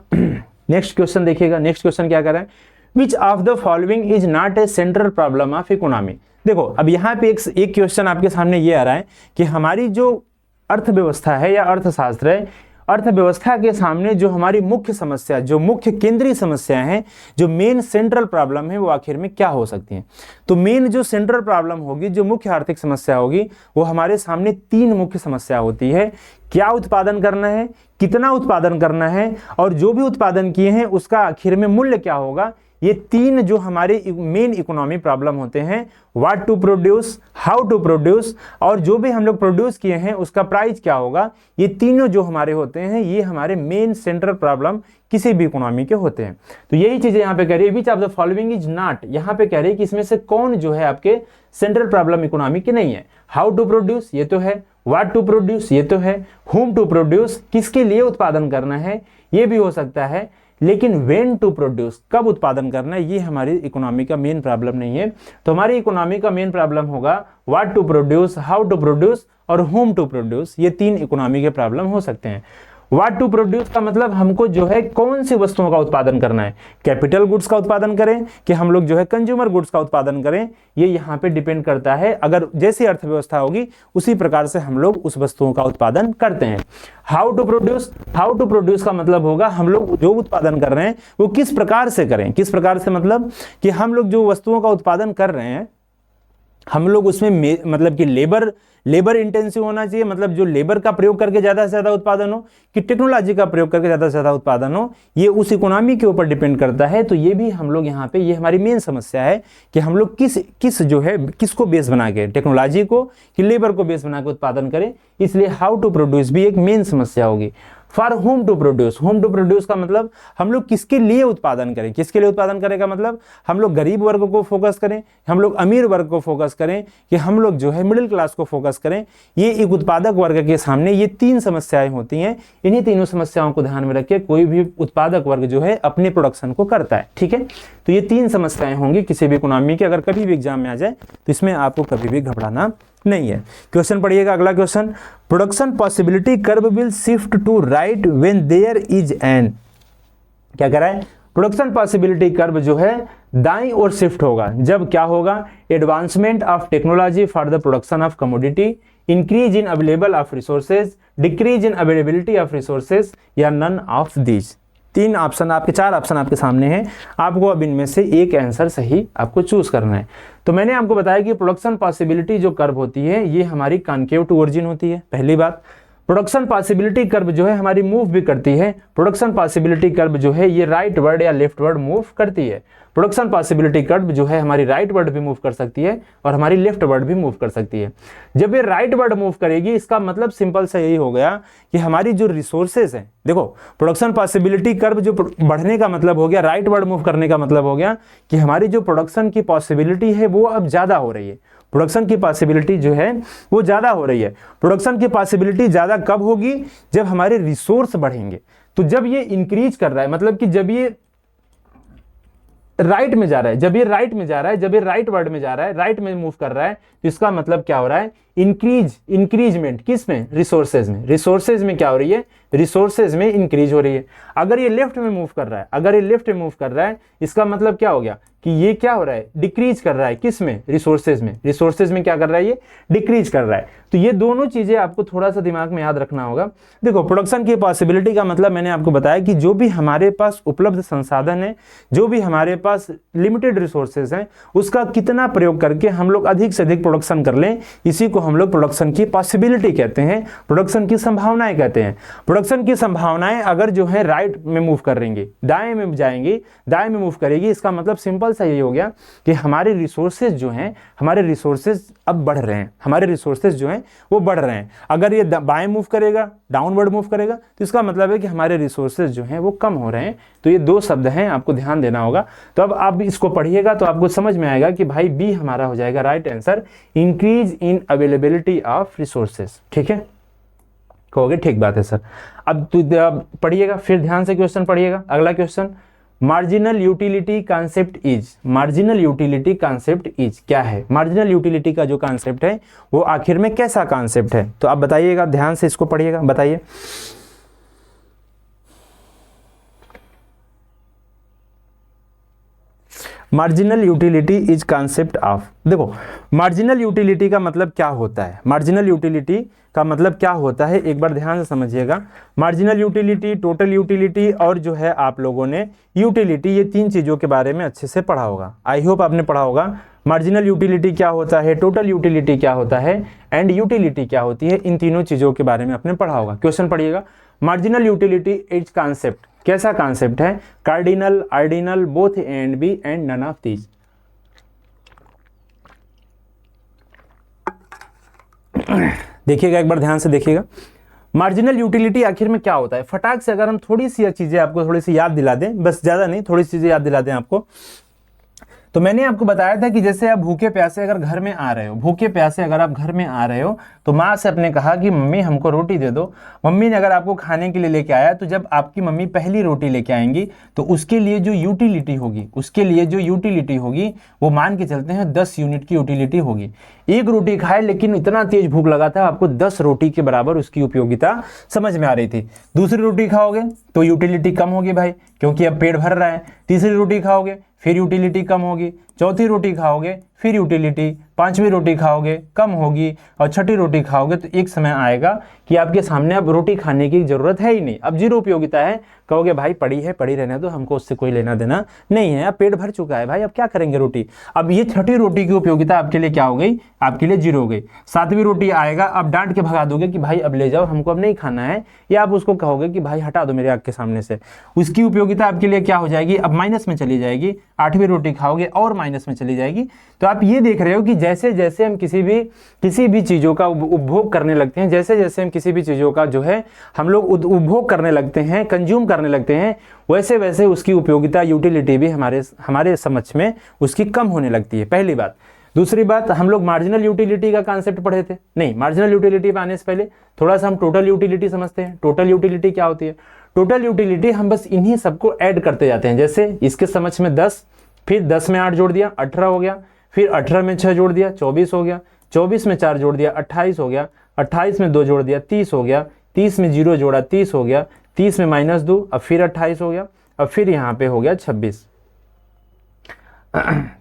नेक्स्ट क्वेश्चन देखिएगा, नेक्स्ट क्वेश्चन क्या कर रहा है, which of the following is not a central problem of economy. देखो अब यहाँ पे एक क्वेश्चन आपके सामने ये आ रहा है कि हमारी जो अर्थव्यवस्था है या अर्थशास्त्र है, अर्थव्यवस्था के सामने जो हमारी मुख्य समस्या, जो मुख्य केंद्रीय समस्याएं हैं, जो मेन सेंट्रल प्रॉब्लम है, वो आखिर में क्या हो सकती हैं। तो मेन जो सेंट्रल प्रॉब्लम होगी, जो मुख्य आर्थिक समस्या होगी, वो हमारे सामने 3 मुख्य समस्या होती है। क्या उत्पादन करना है, कितना उत्पादन करना है, और जो भी उत्पादन किए हैं उसका आखिर में मूल्य क्या होगा। ये 3 जो हमारे मेन इकोनॉमी प्रॉब्लम होते हैं, what to produce, how to produce, और जो भी हम लोग प्रोड्यूस किए हैं उसका प्राइस क्या होगा। ये तीनों जो हमारे होते हैं, ये हमारे मेन सेंट्रल प्रॉब्लम किसी भी इकोनॉमी के होते हैं। तो यही चीजें यहाँ पे कह रही है, which of the following is not, यहाँ पे कह रही है कि इसमें से कौन जो है आपके सेंट्रल प्रॉब्लम इकोनॉमी की नहीं है। हाउ टू प्रोड्यूस, ये तो है, व्हाट टू प्रोड्यूस, ये तो है, होम टू प्रोड्यूस, किसके लिए उत्पादन करना है, ये भी हो सकता है, लेकिन व्हेन टू प्रोड्यूस, कब उत्पादन करना है, ये हमारी इकोनॉमी का मेन प्रॉब्लम नहीं है। तो हमारी इकोनॉमी का मेन प्रॉब्लम होगा what to produce, how to produce और होम टू प्रोड्यूस। ये 3 इकोनॉमी के प्रॉब्लम हो सकते हैं। व्हाट टू प्रोड्यूस का मतलब हमको जो है कौन सी वस्तुओं का उत्पादन करना है, कैपिटल गुड्स का उत्पादन करें कि हम लोग जो है कंज्यूमर गुड्स का उत्पादन करें, ये यहाँ पे डिपेंड करता है। अगर जैसी अर्थव्यवस्था होगी उसी प्रकार से हम लोग उस वस्तुओं का उत्पादन करते हैं। How to produce, how to produce का मतलब होगा हम लोग जो उत्पादन कर रहे हैं वो किस प्रकार से करें। किस प्रकार से मतलब कि हम लोग जो वस्तुओं का उत्पादन कर रहे हैं, हम लोग उसमें मतलब कि लेबर इंटेंसिव होना चाहिए, मतलब जो लेबर का प्रयोग करके ज़्यादा से ज़्यादा उत्पादन हो, कि टेक्नोलॉजी का प्रयोग करके ज़्यादा से ज़्यादा उत्पादन हो, ये उस इकोनॉमी के ऊपर डिपेंड करता है। तो ये भी हम लोग यहाँ पे, ये हमारी मेन समस्या है कि हम लोग किस जो है किसको बेस बना के, टेक्नोलॉजी को कि लेबर को बेस बना के उत्पादन करें। इसलिए हाउ टू प्रोड्यूस भी एक मेन समस्या होगी। For whom to produce, whom to produce का मतलब हम लोग किसके लिए उत्पादन करें। किसके लिए उत्पादन करें का मतलब हम लोग गरीब वर्ग को फोकस करें, हम लोग अमीर वर्ग को फोकस करें, कि हम लोग जो है मिडिल क्लास को फोकस करें। ये एक उत्पादक वर्ग के सामने ये 3 समस्याएं होती हैं। इन्हीं तीनों समस्याओं को ध्यान में रखिए कोई भी उत्पादक वर्ग जो है अपने प्रोडक्शन को करता है। ठीक है, तो ये 3 समस्याएं होंगी किसी भी इकोनॉमी की। अगर कभी भी एग्जाम में आ जाए तो इसमें आपको कभी भी घबराना नहीं है। क्वेश्चन पढ़िएगा, अगला question, production possibility curve will shift to right when there is an, क्या कह रहा है, प्रोडक्शन पॉसिबिलिटी कर्व जो है दाईं ओर शिफ्ट होगा जब क्या होगा, advancement of technology for the production of commodity, increase in available of resources, decrease in availability of resources, या नन ऑफ दीज। 3 ऑप्शन आपके, 4 ऑप्शन आपके सामने हैं। आपको अब इनमें से एक आंसर सही आपको चूज करना है। तो मैंने आपको बताया कि प्रोडक्शन पॉसिबिलिटी जो कर्व होती है ये हमारी कॉन्केव टू ओरिजिन होती है। पहली बात, प्रोडक्शन पॉसिबिलिटी कर्व जो है हमारी मूव भी करती है। प्रोडक्शन पॉसिबिलिटी कर्व जो है ये राइट वर्ड या लेफ्ट वर्ड मूव करती है। प्रोडक्शन पॉसिबिलिटी कर्व जो है हमारी राइट वर्ड भी मूव कर सकती है और हमारी लेफ्ट वर्ड भी मूव कर सकती है। जब ये राइट वर्ड मूव करेगी इसका मतलब सिंपल सा यही हो गया कि हमारी जो रिसोर्सेज हैं, देखो प्रोडक्शन पॉसिबिलिटी कर्व जो बढ़ने का मतलब हो गया, राइट वर्ड मूव करने का मतलब हो गया कि हमारी जो प्रोडक्शन की पॉसिबिलिटी है वो अब ज़्यादा हो रही है। प्रोडक्शन की पॉसिबिलिटी जो है वो ज़्यादा हो रही है। प्रोडक्शन की पॉसिबिलिटी ज़्यादा कब होगी, जब हमारे रिसोर्स बढ़ेंगे। तो जब ये इंक्रीज कर रहा है, मतलब कि जब ये राइट में जा रहा है, जब ये राइट में जा रहा है, जब ये राइट वर्ड में जा रहा है, राइट में मूव कर रहा है, तो इसका मतलब क्या हो रहा है, इंक्रीजमेंट किस में, रिसोर्सेज में। रिसोर्सेज में क्या हो रही है, रिसोर्सेज में इंक्रीज हो रही है। अगर ये लेफ्ट में मूव कर रहा है, अगर ये लेफ्ट में मूव कर रहा है, इसका मतलब क्या हो गया कि ये क्या हो रहा है, डिक्रीज कर रहा है। किस में, रिसोर्सेज में। रिसोर्सेज में क्या कर रहा है, ये डिक्रीज कर रहा है। तो ये दोनों चीजें आपको थोड़ा सा दिमाग में याद रखना होगा। देखो प्रोडक्शन की पॉसिबिलिटी का मतलब मैंने आपको बताया कि जो भी हमारे पास उपलब्ध संसाधन है, जो भी हमारे पास लिमिटेड रिसोर्सेज हैं, उसका कितना प्रयोग करके हम लोग अधिक से अधिक प्रोडक्शन कर लें, इसी को हम लोग प्रोडक्शन की पॉसिबिलिटी कहते हैं, प्रोडक्शन की संभावनाएं कहते हैं। प्रोडक्शन की संभावनाएं अगर जो है राइट में मूव करेंगे, दाएं में जाएंगी, दाएं में मूव करेगी, इसका मतलब सिंपल सा यही हो गया कि हमारे रिसोर्सेज जो हैं, हमारे रिसोर्सेज अब बढ़ रहे हैं, हमारे रिसोर्सेज जो हैं वो बढ़ रहे हैं। अगर ये बाएं मूव करेगा, डाउनवर्ड मूव करेगा, तो इसका मतलब है कि हमारे रिसोर्सेज जो हैं वो कम हो रहे हैं। तो ये 2 शब्द हैं, आपको ध्यान देना होगा। तो अब आप इसको पढ़िएगा तो आपको समझ में आएगा कि भाई बी हमारा हो जाएगा right answer, increase in availability of resources. ठीक है, कहोगे ठीक बात है सर। अब पढ़िएगा, फिर ध्यान से क्वेश्चन पढ़िएगा। अगला question, marginal utility concept is, marginal utility concept is क्या है। मार्जिनल यूटिलिटी का जो कॉन्सेप्ट है वो आखिर में कैसा कॉन्सेप्ट है, तो आप बताइएगा, ध्यान से इसको पढ़िएगा, बताइए। Marginal utility is concept of, देखो मार्जिनल यूटिलिटी का मतलब क्या होता है, मार्जिनल यूटिलिटी का मतलब क्या होता है एक बार ध्यान से समझिएगा। मार्जिनल यूटिलिटी, टोटल यूटिलिटी और जो है आप लोगों ने यूटिलिटी, ये तीन चीज़ों के बारे में अच्छे से पढ़ा होगा, आई होप आपने पढ़ा होगा। मार्जिनल यूटिलिटी क्या होता है, टोटल यूटिलिटी क्या होता है एंड यूटिलिटी क्या होती है, इन तीनों चीज़ों के बारे में आपने पढ़ा होगा। क्वेश्चन पढ़िएगा, मार्जिनल यूटिलिटी इज कॉन्सेप्ट, कैसा कॉन्सेप्ट है, cardinal, ordinal, both and B and none of these. देखिएगा एक बार ध्यान से देखिएगा, मार्जिनल यूटिलिटी आखिर में क्या होता है। फटाक से अगर हम थोड़ी सी चीजें आपको थोड़ी सी याद दिला दें, बस ज्यादा नहीं, थोड़ी सी चीजें याद दिला दें आपको, तो मैंने आपको बताया था कि जैसे आप भूखे प्यासे अगर घर में आ रहे हो, भूखे प्यासे अगर आप घर में आ रहे हो तो माँ से आपने कहा कि मम्मी हमको रोटी दे दो। मम्मी ने अगर आपको खाने के लिए लेके आया, तो जब आपकी मम्मी पहली रोटी लेके आएंगी तो उसके लिए जो यूटिलिटी होगी, उसके लिए जो यूटिलिटी होगी वो मान के चलते हैं 10 यूनिट की यूटिलिटी होगी। एक रोटी खाए लेकिन इतना तेज भूख लगा था आपको 10 रोटी के बराबर उसकी उपयोगिता समझ में आ रही थी। दूसरी रोटी खाओगे तो यूटिलिटी कम होगी भाई, क्योंकि अब पेट भर रहा है। तीसरी रोटी खाओगे फिर यूटिलिटी कम होगी, चौथी रोटी खाओगे फिर यूटिलिटी, पांचवी रोटी खाओगे कम होगी, और छठी रोटी खाओगे तो एक समय आएगा कि आपके सामने अब रोटी खाने की जरूरत है ही नहीं, अब जीरो उपयोगिता है। कहोगे भाई पड़ी है पड़ी रहने दो, हमको उससे कोई लेना देना नहीं है, अब पेट भर चुका है भाई, अब क्या करेंगे रोटी। अब ये छठी रोटी की उपयोगिता आपके लिए क्या हो गई, आपके लिए जीरो हो गई। सातवीं रोटी आएगा, अब डांट के भगा दोगे कि भाई अब ले जाओ, हमको अब नहीं खाना है, या आप उसको कहोगे कि भाई हटा दो मेरे आँख के सामने से, उसकी उपयोगिता आपके लिए क्या हो जाएगी, अब माइनस में चली जाएगी। आठवीं रोटी खाओगे और माइनस में चली जाएगी। तो आप ये देख रहे हो कि जैसे जैसे हम किसी भी चीज़ों का उपभोग करने लगते हैं, जैसे जैसे हम किसी भी चीज़ों का जो है हम लोग उपभोग करने लगते हैं, कंज्यूम करने लगते हैं, वैसे वैसे उसकी उपयोगिता, यूटिलिटी भी हमारे समझ में उसकी कम होने लगती है, पहली बात। दूसरी बात, हम लोग मार्जिनल यूटिलिटी का कॉन्सेप्ट पढ़े थे, नहीं मार्जिनल यूटिलिटी पे आने से पहले थोड़ा सा हम टोटल यूटिलिटी समझते हैं। टोटल यूटिलिटी क्या होती है, टोटल यूटिलिटी हम बस इन्हीं सबको ऐड करते जाते हैं। जैसे इसके समझ में 10, फिर 10 में 8 जोड़ दिया 18 हो गया, फिर 18 में 6 जोड़ दिया 24 हो गया, 24 में 4 जोड़ दिया 28 हो गया, 28 में 2 जोड़ दिया 30 हो गया, 30 में 0 जोड़ा 30 हो गया, 30 में -2 अब फिर 28 हो गया, अब फिर यहाँ पे हो गया 26।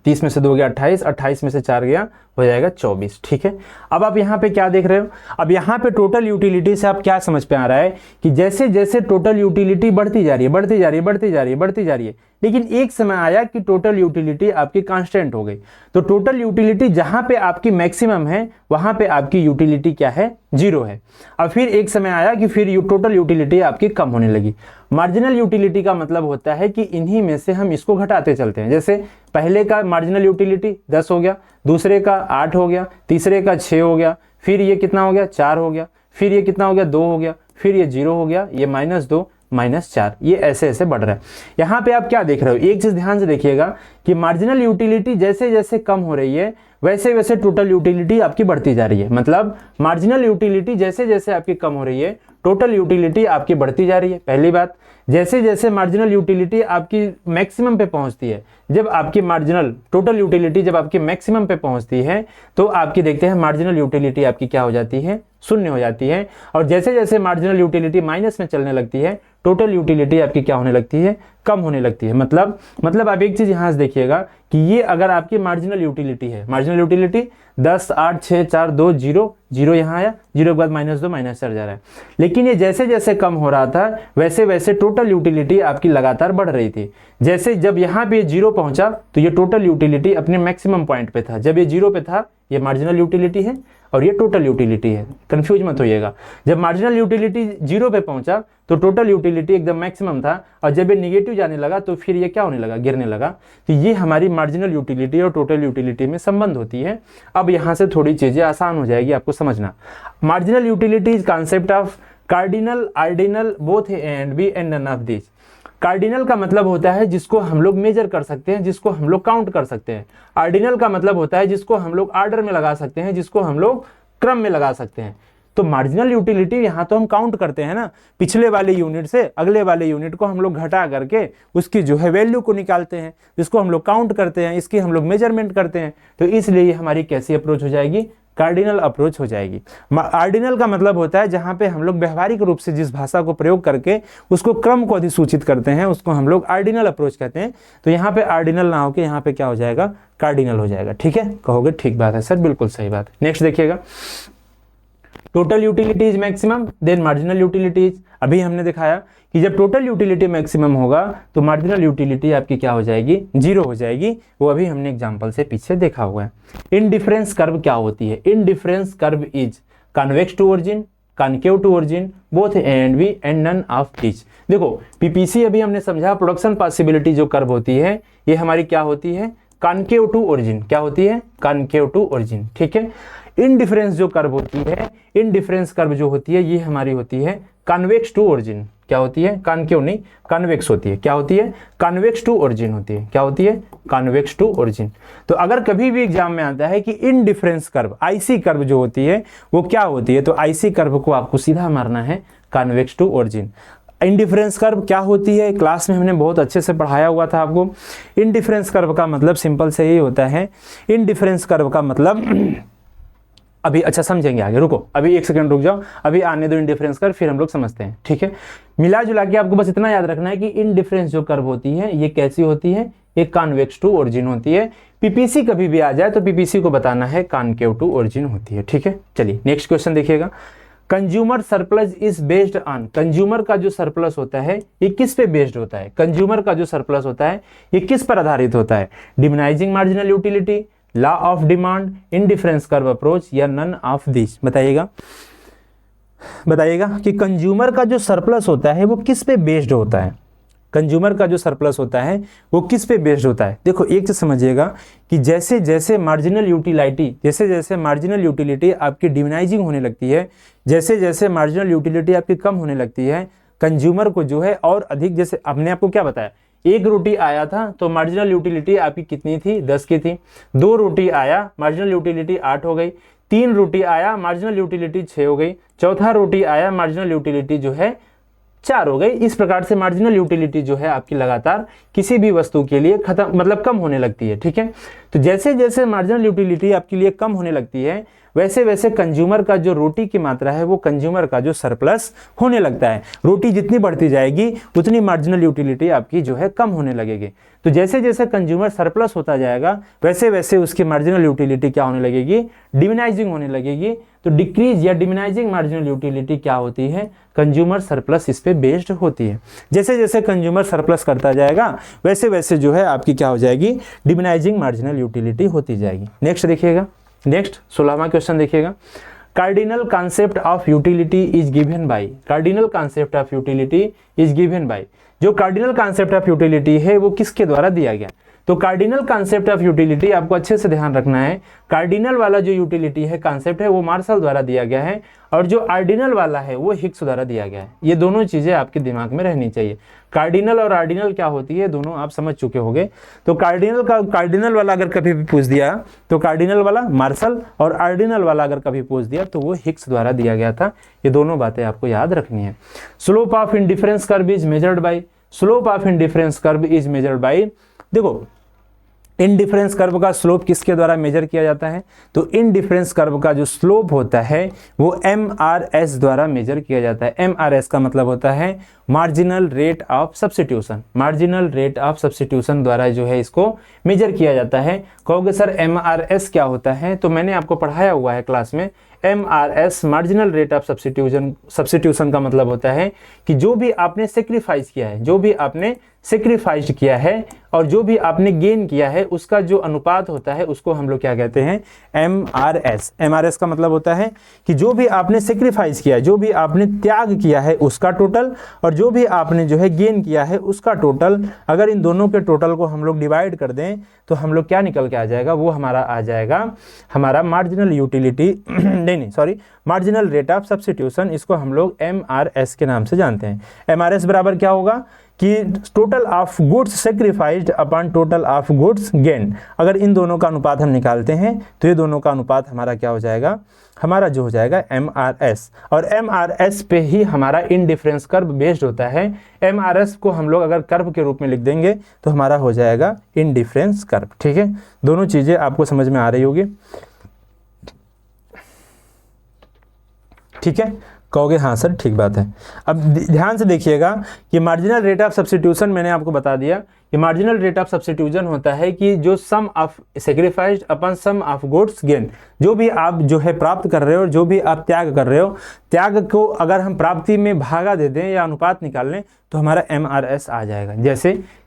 30 में से 2 हो गया 28, 28 में से 4 गया हो जाएगा 24। ठीक है, अब आप यहाँ पे क्या देख रहे हो, अब यहाँ पे टोटल यूटिलिटी से आप क्या समझ पे आ रहा है कि जैसे जैसे टोटल यूटिलिटी बढ़ती जा रही है, बढ़ती जा रही है, बढ़ती जा रही है, बढ़ती जा रही है, लेकिन एक समय आया कि टोटल यूटिलिटी आपकी कांस्टेंट हो गई। तो टोटल यूटिलिटी जहाँ पे आपकी मैक्सिमम है वहाँ पे आपकी यूटिलिटी क्या है, जीरो है। अब फिर एक समय आया कि फिर टोटल यूटिलिटी आपकी कम होने लगी। मार्जिनल यूटिलिटी का मतलब होता है कि इन्हीं में से हम इसको घटाते चलते हैं। जैसे पहले का मार्जिनल यूटिलिटी 10 हो गया, दूसरे का 8 हो गया, तीसरे का 6 हो गया, फिर ये कितना हो गया 4 हो गया, फिर ये कितना हो गया 2 हो गया, फिर ये 0 हो गया, ये -2 -4, ये ऐसे ऐसे बढ़ रहा है। यहाँ पे आप क्या देख रहे हो, एक चीज ध्यान से देखिएगा कि मार्जिनल यूटिलिटी जैसे जैसे कम हो रही है वैसे वैसे टोटल यूटिलिटी आपकी बढ़ती जा रही है। मतलब मार्जिनल यूटिलिटी जैसे जैसे आपकी कम हो रही है, टोटल यूटिलिटी आपकी बढ़ती जा रही है, पहली बात। जैसे जैसे मार्जिनल यूटिलिटी आपकी मैक्सिमम पे पहुंचती है, जब आपकी मार्जिनल टोटल यूटिलिटी जब आपकी मैक्सिमम पे पहुंचती है तो आपकी देखते हैं मार्जिनल यूटिलिटी आपकी क्या हो जाती है, शून्य हो जाती है। और जैसे जैसे मार्जिनल यूटिलिटी माइनस में चलने लगती है, टोटल यूटिलिटी आपकी क्या होने लगती है, कम होने लगती है। मतलब आप एक चीज यहां से देखिएगा कि ये अगर आपकी मार्जिनल यूटिलिटी है, मार्जिनल यूटिलिटी 10 8 6 4 2 0 0 यहाँ आया, 0 के बाद -2 -4 जा रहा है। लेकिन ये जैसे जैसे कम हो रहा था वैसे वैसे टोटल यूटिलिटी आपकी लगातार बढ़ रही थी। जैसे जब यहाँ पे 0 पहुंचा तो ये टोटल यूटिलिटी अपने मैक्सिमम पॉइंट पे था, जब ये 0 पे था ये मार्जिनल यूटिलिटी है और ये टोटल यूटिलिटी है, कंफ्यूज मत होइएगा। जब मार्जिनल यूटिलिटी 0 पे पहुंचा तो टोटल यूटिलिटी एकदम मैक्सिमम था, और जब ये निगेटिव जाने लगा तो फिर ये क्या होने लगा, गिरने लगा। तो ये हमारी मार्जिनल यूटिलिटी और टोटल यूटिलिटी में संबंध होती है। अब यहाँ से थोड़ी चीजें आसान हो जाएगी आपको समझना। Marginal utility is concept of cardinal, ordinal, both A and B and none of this. Cardinal का मतलब होता है जिसको हम लोग मेजर कर सकते हैं, जिसको हम लोग काउंट कर सकते हैं। ऑर्डिनल का मतलब होता है जिसको हम लोग ऑर्डर में लगा सकते हैं, जिसको हम लोग क्रम में लगा सकते हैं। तो मार्जिनल यूटिलिटी यहाँ तो हम काउंट करते हैं ना, पिछले वाले यूनिट से अगले वाले यूनिट को हम लोग घटा करके उसकी जो है वैल्यू को निकालते हैं, जिसको हम लोग काउंट करते हैं, इसकी हम लोग मेजरमेंट करते हैं। तो इसलिए हमारी कैसी अप्रोच हो जाएगी, कार्डिनल अप्रोच हो जाएगी। आर्डिनल का मतलब होता है जहाँ पे हम लोग व्यवहारिक रूप से जिस भाषा को प्रयोग करके उसको क्रम को अधिसूचित करते हैं, उसको हम लोग आर्डिनल अप्रोच कहते हैं। तो यहाँ पे आर्डिनल ना होकर यहाँ पे क्या हो जाएगा, कार्डिनल हो जाएगा। ठीक है, कहोगे ठीक बात है सर, बिल्कुल सही बात है। नेक्स्ट देखिएगा, total utility is maximum then marginal utility is. अभी हमने दिखाया कि जब टोटल यूटिलिटी मैक्सिमम होगा तो मार्जिनल यूटिलिटी आपकी क्या हो जाएगी, जीरो हो जाएगी। वो अभी हमने एग्जांपल से पीछे देखा हुआ है। इनडिफरेंस कर्व क्या होती है, indifference curve is convex to origin, concave to origin, both A and B and none of each. देखो पीपीसी अभी हमने समझा, प्रोडक्शन पॉसिबिलिटी जो कर्व होती है ये हमारी क्या होती है, कॉनकेव टू ओरिजिन। क्या होती है, कॉनकेव टू ओरिजिन। ठीक है, इनडिफरेंस जो कर्व होती है, इनडिफरेंस कर्व जो होती है ये हमारी होती है कन्वेक्स टू ओरिजिन। क्या होती है, कॉनकेव नहीं, कन्वेक्स होती है। क्या होती है, कन्वेक्स टू ओरिजिन होती है। क्या होती है, कन्वेक्स टू ओरिजिन। तो अगर कभी भी एग्जाम में आता है कि इनडिफरेंस कर्व, आईसी कर्व जो होती है वो क्या होती है, तो आईसी कर्व को आपको सीधा मारना है convex to origin. Indifference curve क्या होती है, क्लास में हमने बहुत अच्छे से पढ़ाया हुआ था आपको। इनडिफरेंस कर्व का मतलब सिंपल से ही होता है, इनडिफरेंस कर्व का मतलब अभी अच्छा समझेंगे आगे, रुको अभी 1 सेकंड रुक जाओ, अभी आने दो इनडिफरेंस कर्व, फिर हम लोग समझते हैं। ठीक है, मिला जुला के आपको बस इतना याद रखना है कि इनडिफरेंस जो कर्व होती है ये कैसी होती है, ये कॉन्वेक्स टू ओरिजिन होती है। पीपीसी कभी भी आ जाए तो पीपीसी को बताना है कॉनकेव टू ओरिजिन होती है। ठीक है, चलिए नेक्स्ट क्वेश्चन देखिएगा। Consumer surplus is based on, consumer का जो सरप्लस होता है ये किस पे बेस्ड होता है, कंज्यूमर का जो सरप्लस होता है ये किस पर आधारित होता है, diminishing marginal utility, law of demand, indifference curve approach या नन ऑफ दिस। बताइएगा, बताइएगा कि कंज्यूमर का जो सरप्लस होता है वो किस पे बेस्ड होता है, कंज्यूमर का जो सरप्लस होता है वो किस पे बेस्ड होता है। देखो एक चीज समझिएगा कि जैसे जैसे मार्जिनल यूटिलिटी, जैसे जैसे मार्जिनल यूटिलिटी आपकी डिमनाइजिंग होने लगती है, जैसे जैसे मार्जिनल यूटिलिटी आपकी कम होने लगती है, कंज्यूमर को जो है और अधिक, जैसे हमने आपको क्या बताया, 1 रोटी आया था तो मार्जिनल यूटिलिटी आपकी कितनी थी, 10 की थी। 2 रोटी आया, मार्जिनल यूटिलिटी 8 हो गई। 3 रोटी आया, मार्जिनल यूटिलिटी 6 हो गई। 4था रोटी आया, मार्जिनल यूटिलिटी जो है 4 हो गई। इस प्रकार से मार्जिनल यूटिलिटी जो है आपकी लगातार किसी भी वस्तु के लिए खत्म, मतलब कम होने लगती है। ठीक है, तो जैसे जैसे मार्जिनल यूटिलिटी आपके लिए कम होने लगती है वैसे वैसे कंज्यूमर का जो रोटी की मात्रा है वो कंज्यूमर का जो सरप्लस होने लगता है। रोटी जितनी बढ़ती जाएगी उतनी मार्जिनल यूटिलिटी आपकी जो है कम होने लगेगी। तो जैसे जैसे कंज्यूमर सरप्लस होता जाएगा वैसे वैसे उसकी मार्जिनल यूटिलिटी क्या होने लगेगी, डिमिनाइजिंग होने लगेगी। तो डिक्रीज या डिमिनाइजिंग मार्जिनल यूटिलिटी क्या होती है, कंज्यूमर सरप्लस इस पे बेस्ड होती है। जैसे जैसे कंज्यूमर सरप्लस करता जाएगा वैसे वैसे जो है आपकी क्या हो जाएगी, डिमिनाइजिंग मार्जिनल यूटिलिटी होती जाएगी। नेक्स्ट देखिएगा, नेक्स्ट 16वां क्वेश्चन देखिएगा। Cardinal concept of utility is given by, cardinal concept of utility is given by, जो कार्डिनल कॉन्सेप्ट ऑफ यूटिलिटी है वो किसके द्वारा दिया गया। तो कार्डिनल कॉन्सेप्ट ऑफ यूटिलिटी आपको अच्छे से ध्यान रखना है, कार्डिनल वाला जो यूटिलिटी है कॉन्सेप्ट है वो मार्शल द्वारा दिया गया है और जो आर्डिनल वाला है वो हिग्स द्वारा दिया गया है। ये दोनों चीजें आपके दिमाग में रहनी चाहिए। कार्डिनल और आर्डिनल क्या होती है दोनों आप समझ चुके होंगे। तो कार्डिनल वाला अगर कभी भी पूछ दिया तो कार्डिनल वाला मार्शल, और आर्डिनल वाला अगर कभी पूछ दिया तो वो हिग्स द्वारा दिया गया था। ये दोनों बातें आपको याद रखनी है। Slope of indifference curve is measured by, slope of indifference curve is measured by, देखो इनडिफरेंस कर्व का स्लोप किसके द्वारा मेजर किया जाता है, तो इनडिफरेंस कर्व का जो स्लोप होता है वो MRS द्वारा मेजर किया जाता है। MRS का मतलब होता है marginal rate of substitution, marginal rate of substitution द्वारा जो है इसको मेजर किया जाता है। कहोगे सर MRS क्या होता है, तो मैंने आपको पढ़ाया हुआ है क्लास में। MRS marginal rate of substitution का मतलब होता है कि जो भी आपने सेक्रीफाइस किया है, जो भी आपने सेक्रीफाइस्ड किया है और जो भी आपने गेन किया है उसका जो अनुपात होता है उसको हम लोग क्या कहते हैं, MRS। MRS का मतलब होता है कि जो भी आपने सेक्रीफाइस किया है, जो भी आपने त्याग किया है उसका टोटल, और जो भी आपने जो है गेन किया है उसका टोटल, अगर इन दोनों के टोटल को हम लोग डिवाइड कर दें तो हम लोग क्या निकल के आ जाएगा, वो हमारा आ जाएगा हमारा marginal utility marginal rate of substitution. इसको हम लोग MRS के नाम से जानते हैं। MRS बराबर क्या होगा कि total of goods sacrificed upon total of goods gain. अगर इन दोनों का अनुपात हम निकालते हैं तो ये दोनों का अनुपात हमारा क्या हो जाएगा, हमारा जो हो जाएगा MRS। और MRS पे ही हमारा इनडिफरेंस कर्व बेस्ड होता है। MRS को हम लोग अगर कर्व के रूप में लिख देंगे तो हमारा हो जाएगा इनडिफरेंस कर्व। ठीक है, दोनों चीज़ें आपको समझ में आ रही होगी। ठीक है, कहोगे हाँ सर ठीक बात है। अब ध्यान से देखिएगा कि मार्जिनल रेट ऑफ सब्स्टिट्यूशन मैंने आपको बता दिया कि मार्जिनल रेट ऑफ सब्स्टिट्यूशन होता है कि जो sum of sacrificed upon sum of goods gain, जो भी आप जो है प्राप्त कर रहे हो, जो भी आप त्याग कर रहे हो, त्याग को अगर हम प्राप्ति में भागा दे दें या अनुपात निकाल लें तो हमारा MRS आ जाएगा।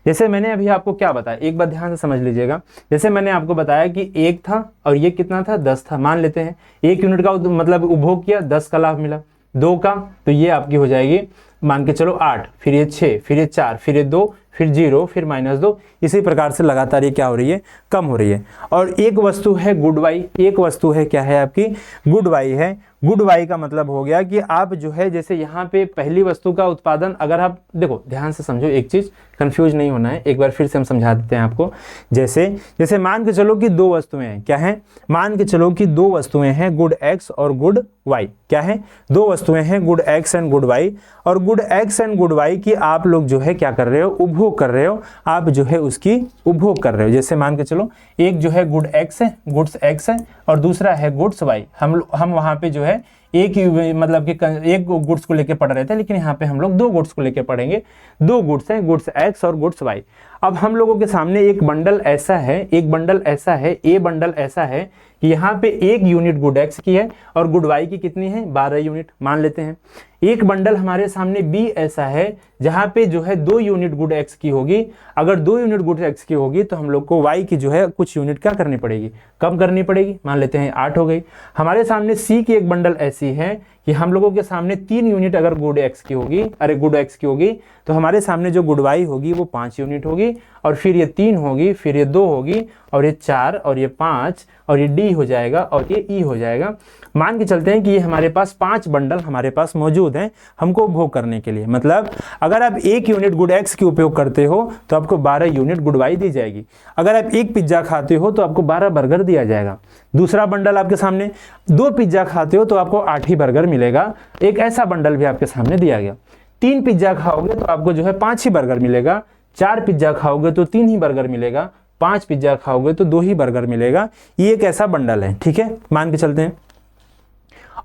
जैसे मैंने अभी आपको क्या बताया, एक बार ध्यान से समझ लीजिएगा। जैसे मैंने आपको बताया कि 1 था और ये कितना था, 10 था। मान लेते हैं 1 यूनिट का मतलब उपभोग किया, 10 का लाभ मिला। 2 का तो ये आपकी हो जाएगी मान के चलो 8, फिर ये 6, फिर ये 4, फिर ये 2, फिर 0, फिर -2, इसी प्रकार से लगातार ये क्या हो रही है, कम हो रही है। और एक वस्तु है गुड वाई, एक वस्तु है क्या है आपकी, गुड वाई है। गुड वाई का मतलब हो गया कि आप जो है जैसे यहाँ पे पहली वस्तु का उत्पादन, अगर आप देखो ध्यान से समझो, एक चीज कंफ्यूज नहीं होना है, एक बार फिर से हम समझा देते हैं आपको। जैसे मान के चलो कि 2 वस्तुएं हैं, क्या है, मान के चलो कि 2 वस्तुएं हैं गुड एक्स और गुड वाई। क्या है, 2 वस्तुएं हैं good X and good Y, और good X and good Y की आप लोग जो है क्या कर रहे हो, उपभोग कर रहे हो, आप जो है उसकी उपभोग कर रहे हो। जैसे मान के चलो एक जो है गुड एक्स है, गुड्स एक्स है, और दूसरा है गुड्स वाई। हम वहां पे जो है एक ही मतलब कि एक गुड्स को लेके पढ़ रहे थे, लेकिन यहाँ पे हम लोग 2 गुड्स को लेके पढ़ेंगे। 2 गुड्स हैं, गुड्स एक्स और गुड्स वाई। अब हम लोगों के सामने एक बंडल ऐसा है, एक बंडल ऐसा है, ए बंडल ऐसा है कि यहाँ पे 1 यूनिट गुड एक्स की है और गुड वाई की कितनी है, 12 यूनिट मान लेते हैं। एक बंडल हमारे सामने बी ऐसा है जहाँ पे जो है 2 यूनिट गुड एक्स की होगी। अगर 2 यूनिट गुड एक्स की होगी तो हम लोग को वाई की जो है कुछ यूनिट क्या करनी पड़ेगी, कम करनी पड़ेगी। मान लेते हैं 8 हो गई। हमारे सामने सी की एक बंडल ऐसी है कि हम लोगों के सामने 3 यूनिट अगर गुड एक्स की होगी, गुड एक्स की होगी, तो हमारे सामने जो गुड वाई होगी वो 5 यूनिट होगी, और फिर ये 3 होगी, फिर ये 2 होगी, और ये 4, और ये 5, और ये डी हो जाएगा, और ये ई हो जाएगा। मान के चलते हैं कि ये हमारे पास 5 बंडल हमारे पास मौजूद हैं हमको उपभोग करने के लिए। मतलब अगर आप 1 यूनिट गुड एक्स की उपयोग करते हो तो आपको 12 यूनिट गुड वाई दी जाएगी। अगर आप 1 पिज्जा खाते हो तो आपको 12 बर्गर दिया जाएगा। दूसरा बंडल आपके सामने 2 पिज्जा खाते हो तो आपको 8 ही बर्गर मिलेगा। एक ऐसा बंडल भी आपके सामने दिया गया। 3 पिज्जा खाओगे तो आपको जो है 5 ही बर्गर मिलेगा। 4 पिज्जा खाओगे तो 3 ही बर्गर मिलेगा। 5 पिज्जा खाओगे तो 2 ही बर्गर मिलेगा। ये एक ऐसा बंडल है, ठीक है, मान के चलते हैं।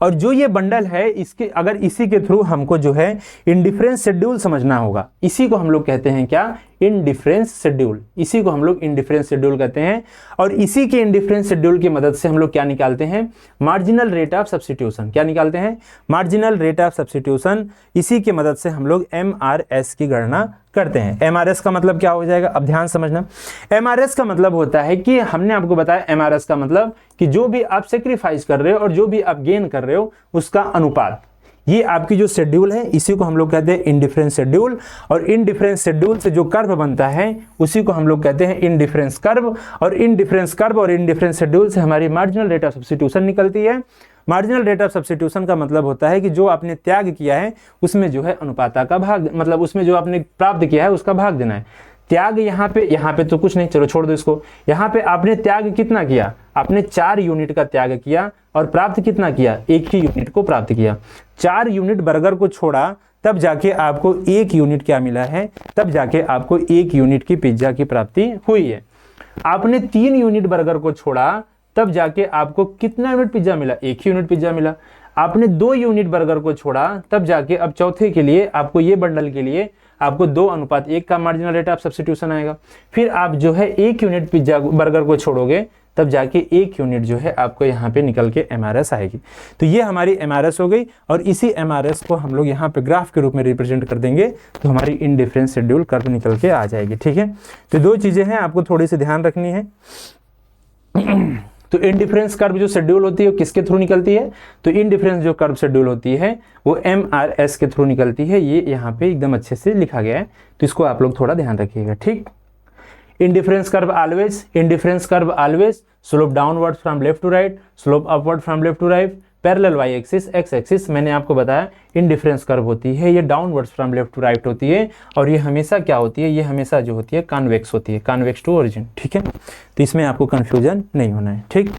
और जो ये बंडल है इसके अगर इसी के थ्रू हमको जो है इंडिफरेंस शेड्यूल समझना होगा। इसी को हम लोग कहते हैं क्या, इंडिफरेंस शेड्यूल। इसी को हम लोग इंडिफरेंस शेड्यूल कहते हैं। और इसी के इंडिफरेंस शेड्यूल की मदद से हम लोग क्या निकालते हैं, मार्जिनल रेट ऑफ सब्स्टिट्यूशन। क्या निकालते हैं, मार्जिनल रेट ऑफ सब्स्टिट्यूशन। इसी की मदद से हम लोग MRS की गणना करते हैं। MRS का मतलब क्या हो जाएगा, अब ध्यान समझना। MRS का मतलब होता है कि हमने आपको बताया MRS का मतलब कि जो भी आप सेक्रीफाइस कर रहे हो और जो भी आप गेन कर रहे हो उसका अनुपात। ये आपकी जो शेड्यूल है इसी को हम लोग कहते हैं इंडिफरेंस शेड्यूल। और इंडिफरेंस शेड्यूल से जो कर्व बनता है उसी को हम लोग कहते हैं इंडिफरेंस कर्व। और इंडिफरेंस कर्व और इंडिफरेंस शेड्यूल से हमारी मार्जिनल रेट ऑफ सब्स्टिट्यूशन निकलती है। मार्जिनल रेट ऑफ सब्स्टिट्यूशन का मतलब होता है कि जो आपने त्याग किया है उसमें जो है अनुपाता का भाग, मतलब उसमें जो आपने प्राप्त किया है उसका भाग देना है। त्याग यहाँ पे तो कुछ नहीं, चलो छोड़ दो इसको। यहाँ पे आपने त्याग कितना किया, आपने 4 यूनिट का त्याग किया और प्राप्त कितना किया, 1 ही यूनिट को प्राप्त किया। 4 यूनिट बर्गर को छोड़ा तब जाके आपको 1 यूनिट क्या मिला है, तब जाके आपको 1 यूनिट की पिज्जा की प्राप्ति हुई है। आपने 3 यूनिट बर्गर को छोड़ा तब जाके आपको कितना यूनिट पिज्जा मिला, 1 यूनिट पिज्जा मिला। आपने 2 यूनिट बर्गर को छोड़ा तब जाके अब चौथे के लिए आपको ये बंडल के लिए आपको 2:1 का मार्जिनल रेट ऑफ सब्स्टिट्यूशन आएगा। फिर आप जो है 1 यूनिट पिज्जा बर्गर को छोड़ोगे तब जाके 1 यूनिट जो है आपको यहाँ पे निकल के MRS आएगी। तो ये हमारी MRS हो गई। और इसी MRS को हम लोग यहाँ पे ग्राफ के रूप में रिप्रेजेंट कर देंगे तो हमारी इंडिफरेंस शेड्यूल कर्व निकल के आ जाएगी, ठीक है। तो 2 चीजें हैं आपको थोड़ी सी ध्यान रखनी है। तो इंडिफरेंस कर्व जो शेड्यूल होती है वो किसके थ्रू निकलती है, तो इंडिफरेंस जो कर्व शेड्यूल होती है वो MRS के थ्रू निकलती है। ये यहाँ पे एकदम अच्छे से लिखा गया है, तो इसको आप लोग थोड़ा ध्यान रखिएगा, ठीक। Indifference curve always slope downward from left to right, slope upward from left to right, parallel Y axis, X axis. मैंने आपको बताया इंडिफरेंस कर्व होती है ये downwards from left to right होती है। और ये हमेशा क्या होती है, ये हमेशा जो होती है कॉन्वेक्स होती है, कॉन्वेक्स टू ओरिजिन, ठीक है। तो इसमें आपको कंफ्यूजन नहीं होना है, ठीक।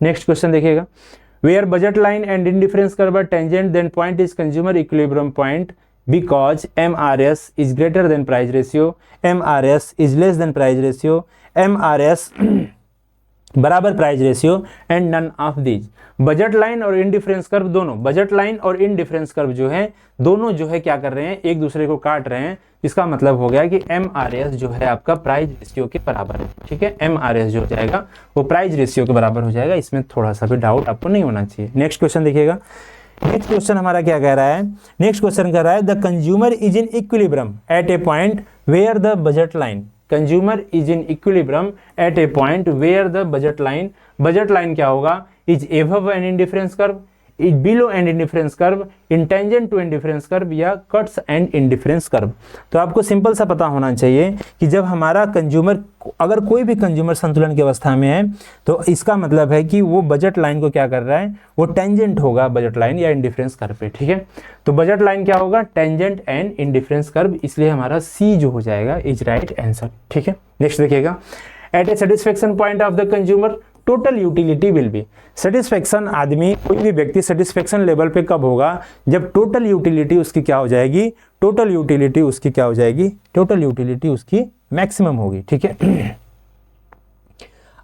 नेक्स्ट क्वेश्चन देखिएगा, where budget line and indifference curve are tangent then point is consumer equilibrium point because MRS is greater than price ratio, MRS is less than price ratio, MRS बराबर price ratio and none of these. Budget line और indifference curve दोनों, budget line और indifference curve जो है दोनों जो है क्या कर रहे हैं, एक दूसरे को काट रहे हैं। इसका मतलब हो गया कि MRS जो है आपका प्राइस रेशियो के बराबर है। ठीक है, MRS जो हो जाएगा वो प्राइस रेशियो के बराबर हो जाएगा। इसमें थोड़ा सा भी डाउट आपको नहीं होना चाहिए। नेक्स्ट क्वेश्चन देखिएगा। नेक्स्ट क्वेश्चन हमारा क्या कह रहा है, नेक्स्ट क्वेश्चन कह रहा है the consumer is in equilibrium at a point where the budget line, consumer is in equilibrium at a point where the budget line, budget line क्या होगा, is above an indifference curve, is below and indifference curve, in tangent to indifference curve या cuts and indifference curve. तो आपको simple सा पता होना चाहिए कि जब हमारा कंज्यूमर, अगर कोई भी कंज्यूमर संतुलन की अवस्था में है तो इसका मतलब है कि वो बजट लाइन को क्या कर रहा है, वो टेंजेंट होगा बजट लाइन या इंडिफरेंस कर्व पे। ठीक है, तो बजट लाइन क्या होगा, टेंजेंट एंड इंडिफरेंस कर्व, इसलिए हमारा सी जो हो जाएगा इज राइट आंसर। ठीक है, नेक्स्ट देखिएगा। At a satisfaction point of the consumer total utility will be, satisfaction आदमी, कोई भी व्यक्ति सेटिस्फेक्शन लेवल पे कब होगा, जब टोटल यूटिलिटी उसकी क्या हो जाएगी, टोटल यूटिलिटी उसकी क्या हो जाएगी, टोटल यूटिलिटी उसकी मैक्सिमम होगी। ठीक है,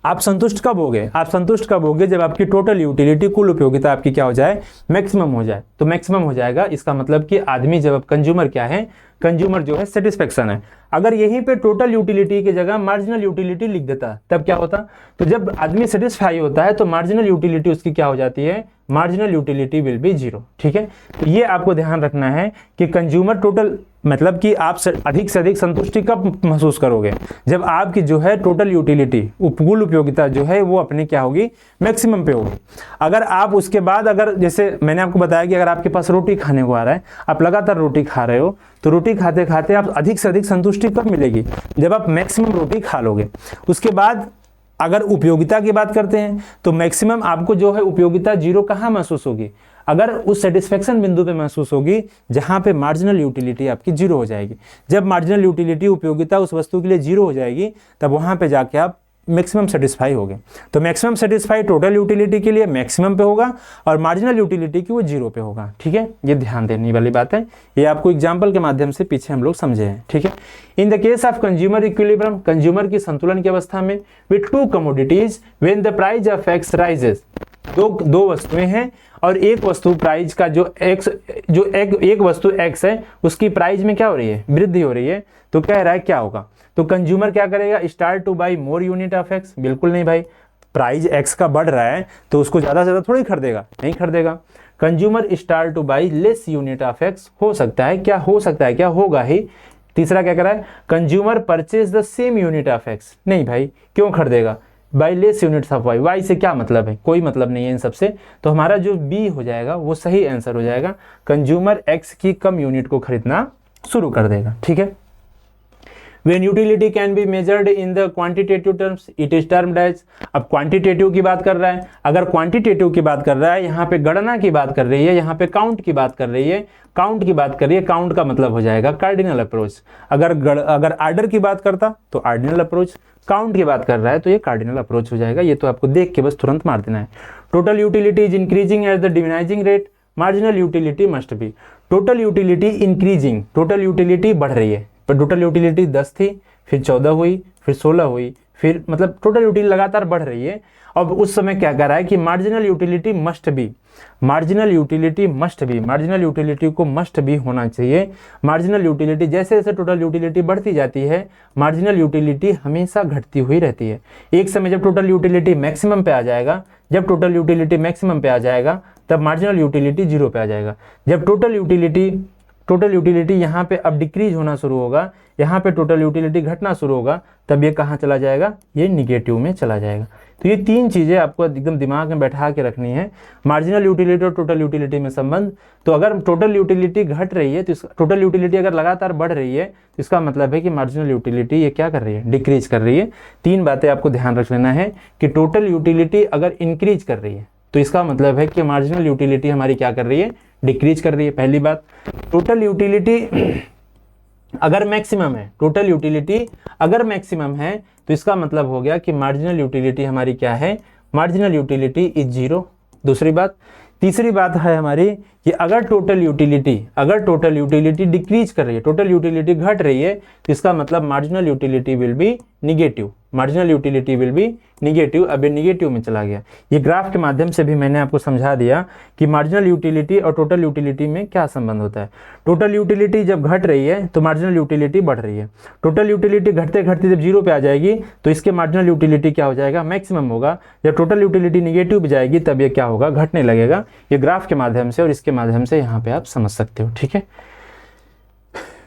आप संतुष्ट कब होगे, आप संतुष्ट कब होगे, जब आपकी टोटल यूटिलिटी, कुल उपयोगिता आपकी क्या हो जाए, मैक्सिमम हो जाए। तो मैक्सिमम हो जाएगा, इसका मतलब कि आदमी जब कंज्यूमर क्या है, कंज्यूमर जो है सेटिस्फेक्शन है। अगर यहीं पे टोटल यूटिलिटी की जगह मार्जिनल यूटिलिटी लिख देता तब क्या होता, तो जब आदमी सेटिस्फाई होता है तो मार्जिनल यूटिलिटी उसकी क्या हो जाती है, मार्जिनल यूटिलिटी विल बी 0। ठीक है, तो ये आपको ध्यान रखना है कि कंज्यूमर टोटल, मतलब कि आप अधिक से अधिक संतुष्टि कब महसूस करोगे, जब आपकी जो है टोटल यूटिलिटी, कुल उपयोगिता जो है वो अपने क्या होगी, मैक्सिमम पे होगी। अगर आप उसके बाद, अगर जैसे मैंने आपको बताया कि अगर आपके पास रोटी खाने को आ रहा है, आप लगातार रोटी खा रहे हो, तो रोटी खाते खाते आप अधिक से अधिक संतुष्टि कब मिलेगी, जब आप मैक्सिमम रोटी खा लोगे। उसके बाद अगर उपयोगिता की बात करते हैं तो मैक्सिमम आपको जो है उपयोगिता 0 कहाँ महसूस होगी, अगर उस सेटिस्फेक्शन बिंदु पे महसूस होगी जहां पे मार्जिनल यूटिलिटी आपकी 0 हो जाएगी। जब मार्जिनल यूटिलिटी, उपयोगिता उस वस्तु के लिए 0 हो जाएगी, तब वहां पे जाके आप मैक्सिमम सेटिस्फाई होगे। तो मैक्सिमम सेटिस्फाई टोटल यूटिलिटी के लिए मैक्सिमम पे होगा और मार्जिनल यूटिलिटी की वो 0 पे होगा। ठीक है, ये ध्यान देने वाली बात है, ये आपको एग्जांपल के माध्यम से पीछे हम लोग समझे हैं। ठीक है, in the case of consumer equilibrium, consumer की संतुलन की अवस्था में, with two commodities when the price of x rises, दो वस्तुएं हैं और एक वस्तु प्राइस का जो एक्स, जो एक वस्तु एक्स है उसकी प्राइस में क्या हो रही है, वृद्धि हो रही है। तो कह रहा है क्या होगा, तो कंज्यूमर क्या करेगा, start two by more unit of x. बिल्कुल नहीं भाई, प्राइस एक्स का बढ़ रहा है तो उसको ज्यादा से ज्यादा थोड़ी खरीदेगा, नहीं खरीदेगा। Consumer start two by less unit of x, हो सकता है क्या, हो सकता है क्या, होगा ही। तीसरा क्या कर रहा है, consumer purchase the same unit of X, नहीं भाई क्यों खरीदेगा, buy less units of Y, Y से क्या मतलब है, कोई मतलब नहीं है इन सबसे। तो हमारा जो बी हो जाएगा वो सही आंसर हो जाएगा, कंज्यूमर एक्स की कम यूनिट को खरीदना शुरू कर देगा। ठीक है, When utility can be measured in the quantitative terms, it is termed as, अब क्वांटिटेटिव की बात कर रहा है, अगर क्वांटिटेटिव की बात कर रहा है, यहाँ पे गणना की बात कर रही है, यहाँ पे काउंट की बात कर रही है, काउंट की बात कर रही है, काउंट का मतलब हो जाएगा कार्डिनल अप्रोच। अगर आर्डर की बात करता तो आर्डिनल अप्रोच, काउंट की बात कर रहा है तो ये कार्डिनल अप्रोच हो जाएगा। ये तो आपको देख के बस तुरंत मार देना है। Total utility is increasing at the diminishing rate, marginal utility must be. Total utility increasing, total utility बढ़ रही है, पर टोटल यूटिलिटी 10 थी, फिर 14 हुई, फिर 16 हुई, फिर मतलब टोटल यूटिलिटी लगातार बढ़ रही है। अब उस समय क्या कह रहा है कि marginal utility must B, marginal utility must B, marginal utility को मस्ट बी होना चाहिए। मार्जिनल यूटिलिटी जैसे जैसे टोटल यूटिलिटी बढ़ती जाती है, मार्जिनल यूटिलिटी हमेशा घटती हुई रहती है। एक समय जब टोटल यूटिलिटी मैक्सिमम पे आ जाएगा, जब टोटल यूटिलिटी मैक्सिमम पे आ जाएगा तब मार्जिनल यूटिलिटी 0 पे आ जाएगा। जब टोटल यूटिलिटी यहाँ पे अब डिक्रीज होना शुरू होगा, यहाँ पे टोटल यूटिलिटी घटना शुरू होगा, तब ये कहाँ चला जाएगा, ये निगेटिव में चला जाएगा। तो ये तीन चीज़ें आपको एकदम दिमाग में बैठा के रखनी है, मार्जिनल यूटिलिटी और टोटल यूटिलिटी में संबंध। तो अगर टोटल यूटिलिटी घट रही है तो टोटल यूटिलिटी अगर लगातार बढ़ रही है तो इसका मतलब है कि मार्जिनल यूटिलिटी ये क्या कर रही है, डिक्रीज कर रही है। तीन बातें आपको ध्यान रख लेना है कि टोटल यूटिलिटी अगर इंक्रीज कर रही है तो इसका मतलब है कि मार्जिनल यूटिलिटी हमारी क्या कर रही है, डिक्रीज कर रही है। पहली बात, टोटल यूटिलिटी अगर मैक्सिमम है, टोटल यूटिलिटी अगर मैक्सिमम है तो इसका मतलब हो गया कि मार्जिनल यूटिलिटी हमारी क्या है, मार्जिनल यूटिलिटी इज 0। दूसरी बात, तीसरी बात है हमारी कि अगर टोटल यूटिलिटी डिक्रीज कर रही है, टोटल यूटिलिटी घट रही है तो इसका मतलब marginal utility will B negative. Marginal utility will B negative. अब ये निगेटिव में चला गया। ये ग्राफ के माध्यम से भी मैंने आपको समझा दिया कि मार्जिनल यूटिलिटी और टोटल यूटिलिटी में क्या संबंध होता है। टोटल यूटिलिटी जब घट रही है तो मार्जिनल यूटिलिटी बढ़ रही है। टोटल यूटिलिटी घटते घटते जब 0 पे आ जाएगी तो इसके मार्जिनल यूटिलिटी क्या हो जाएगा, मैक्सिमम होगा। जब टोटल यूटिलिटी निगेटिव भी जाएगी तब ये क्या होगा, घटने लगेगा। ये ग्राफ के माध्यम से और इसके माध्यम से यहाँ पे आप समझ सकते हो, ठीक है।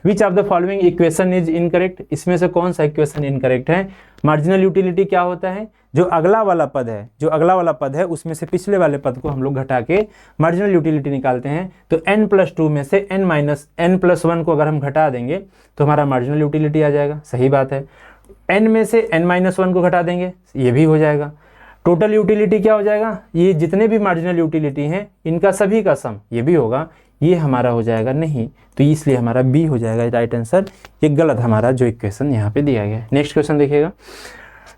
Which of the following equation is incorrect, इसमें से कौन सा इक्वेशन इनकरेक्ट है। मार्जिनल यूटिलिटी क्या होता है, जो अगला वाला पद है, जो अगला वाला पद है उसमें से पिछले वाले पद को हम लोग घटा के मार्जिनल यूटिलिटी निकालते हैं। तो n+2 में से n+1 को अगर हम घटा देंगे तो हमारा मार्जिनल यूटिलिटी आ जाएगा। सही बात है। n में से n-1 को घटा देंगे, ये भी हो जाएगा। टोटल यूटिलिटी क्या हो जाएगा, ये जितने भी मार्जिनल यूटिलिटी हैं इनका सभी का सम, ये भी होगा। ये हमारा हो जाएगा नहीं, तो इसलिए हमारा बी हो जाएगा राइट आंसर। ये गलत हमारा जो इक्वेशन यहाँ पे दिया गया है। नेक्स्ट क्वेश्चन देखिएगा,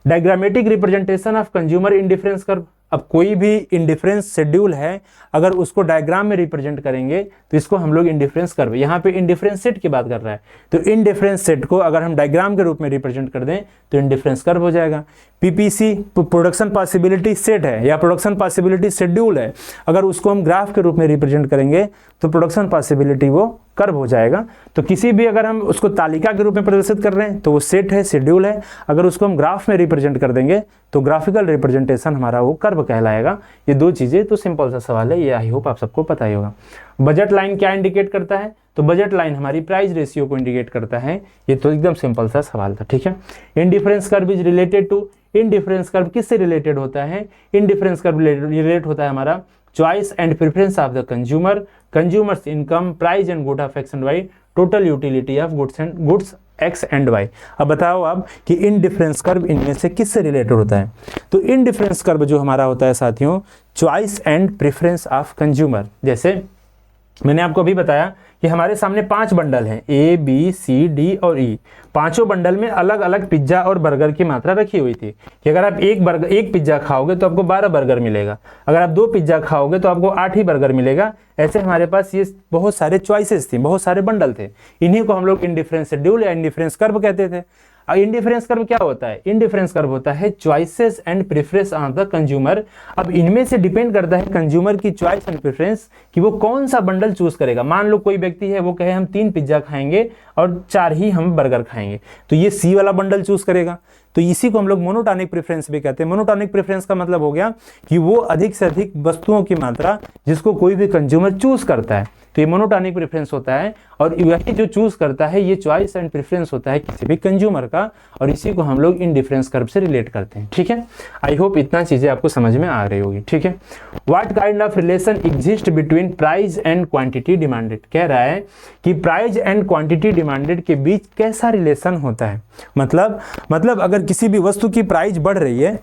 diagrammatic representation of consumer indifference curve. अब कोई भी इंडिफरेंस शेड्यूल है, अगर उसको डायग्राम में रिप्रेजेंट करेंगे तो इसको हम लोग इंडिफरेंस कर्व, यहाँ पे इंडिफरेंस सेट की बात कर रहा है, तो इंडिफरेंस सेट को अगर हम डायग्राम के रूप में रिप्रेजेंट कर दें तो इंडिफरेंस कर्व हो जाएगा। पीपीसी प्रोडक्शन पॉसिबिलिटी सेट है या प्रोडक्शन पॉसिबिलिटी शेड्यूल है, अगर उसको हम ग्राफ के रूप में रिप्रेजेंट करेंगे तो प्रोडक्शन पॉसिबिलिटी वो कर्व हो जाएगा। तो किसी भी अगर हम उसको तालिका के रूप में प्रदर्शित कर रहे हैं तो वो सेट है, शेड्यूल है। अगर उसको हम ग्राफ में रिप्रेजेंट कर देंगे तो ग्राफिकल रिप्रेजेंटेशन हमारा वो कर्व कहलाएगा। ये दो चीज़ें तो सिंपल सा सवाल है, ये आई होप आप सबको पता ही होगा। बजट लाइन क्या इंडिकेट करता है, तो बजट लाइन हमारी प्राइस रेशियो को इंडिकेट करता है। ये तो एकदम सिंपल सा सवाल था, ठीक है। Indifference curve is related to, indifference curve किससे रिलेटेड होता है, इंडिफरेंस कर्व रिलेट होता है हमारा choice and preference of the consumer, consumer's income, price and good of X and Y, total utility of goods X and Y. अब बताओ आप कि इंडिफरेंस कर्व इनमें से किससे रिलेटेड होता है। तो इंडिफरेंस कर्व जो हमारा होता है साथियों, choice and preference of consumer. जैसे मैंने आपको अभी बताया कि हमारे सामने 5 बंडल हैं, A, B, C, D और E। पांचों बंडल में अलग अलग पिज्जा और बर्गर की मात्रा रखी हुई थी कि अगर आप एक पिज्जा खाओगे तो आपको 12 बर्गर मिलेगा, अगर आप 2 पिज्जा खाओगे तो आपको 8 ही बर्गर मिलेगा। ऐसे हमारे पास ये बहुत सारे चॉइसेस थी, बहुत सारे बंडल थे। इन्हीं को हम लोग इंडिफरेंस शेड्यूल या इंडिफरेंस कर्व कहते थे। इंडिफरेंस कर्व क्या होता है, इंडिफरेंस कर्व होता है choices and preference of the consumer. अब इनमें से डिपेंड करता है कंज्यूमर की चॉइस एंड प्रेफरेंस कि वो कौन सा बंडल चूज करेगा। मान लो कोई व्यक्ति है वो कहे हम 3 पिज्जा खाएंगे और 4 ही हम बर्गर खाएंगे, तो ये सी वाला बंडल चूज करेगा। तो इसी को हम लोग मोनोटॉनिक प्रेफरेंस भी कहते हैं। मोनोटॉनिक प्रेफरेंस का मतलब हो गया कि वो अधिक से अधिक वस्तुओं की मात्रा जिसको कोई भी कंज्यूमर चूज करता है, तो ये मोनोटॉनिक प्रेफरेंस होता है। और यही जो चूज करता है ये चॉइस एंड प्रेफरेंस होता है किसी भी कंज्यूमर का, और इसी को हम लोग इंडिफरेंस कर्व से रिलेट करते हैं, ठीक है। आई होप इतना चीजें आपको समझ में आ रही होगी, ठीक है। What kind of relation exist between price and quantity demanded, कह रहा है कि प्राइस एंड क्वांटिटी डिमांडेड के बीच कैसा रिलेशन होता है। मतलब अगर किसी भी वस्तु की प्राइस बढ़ रही है,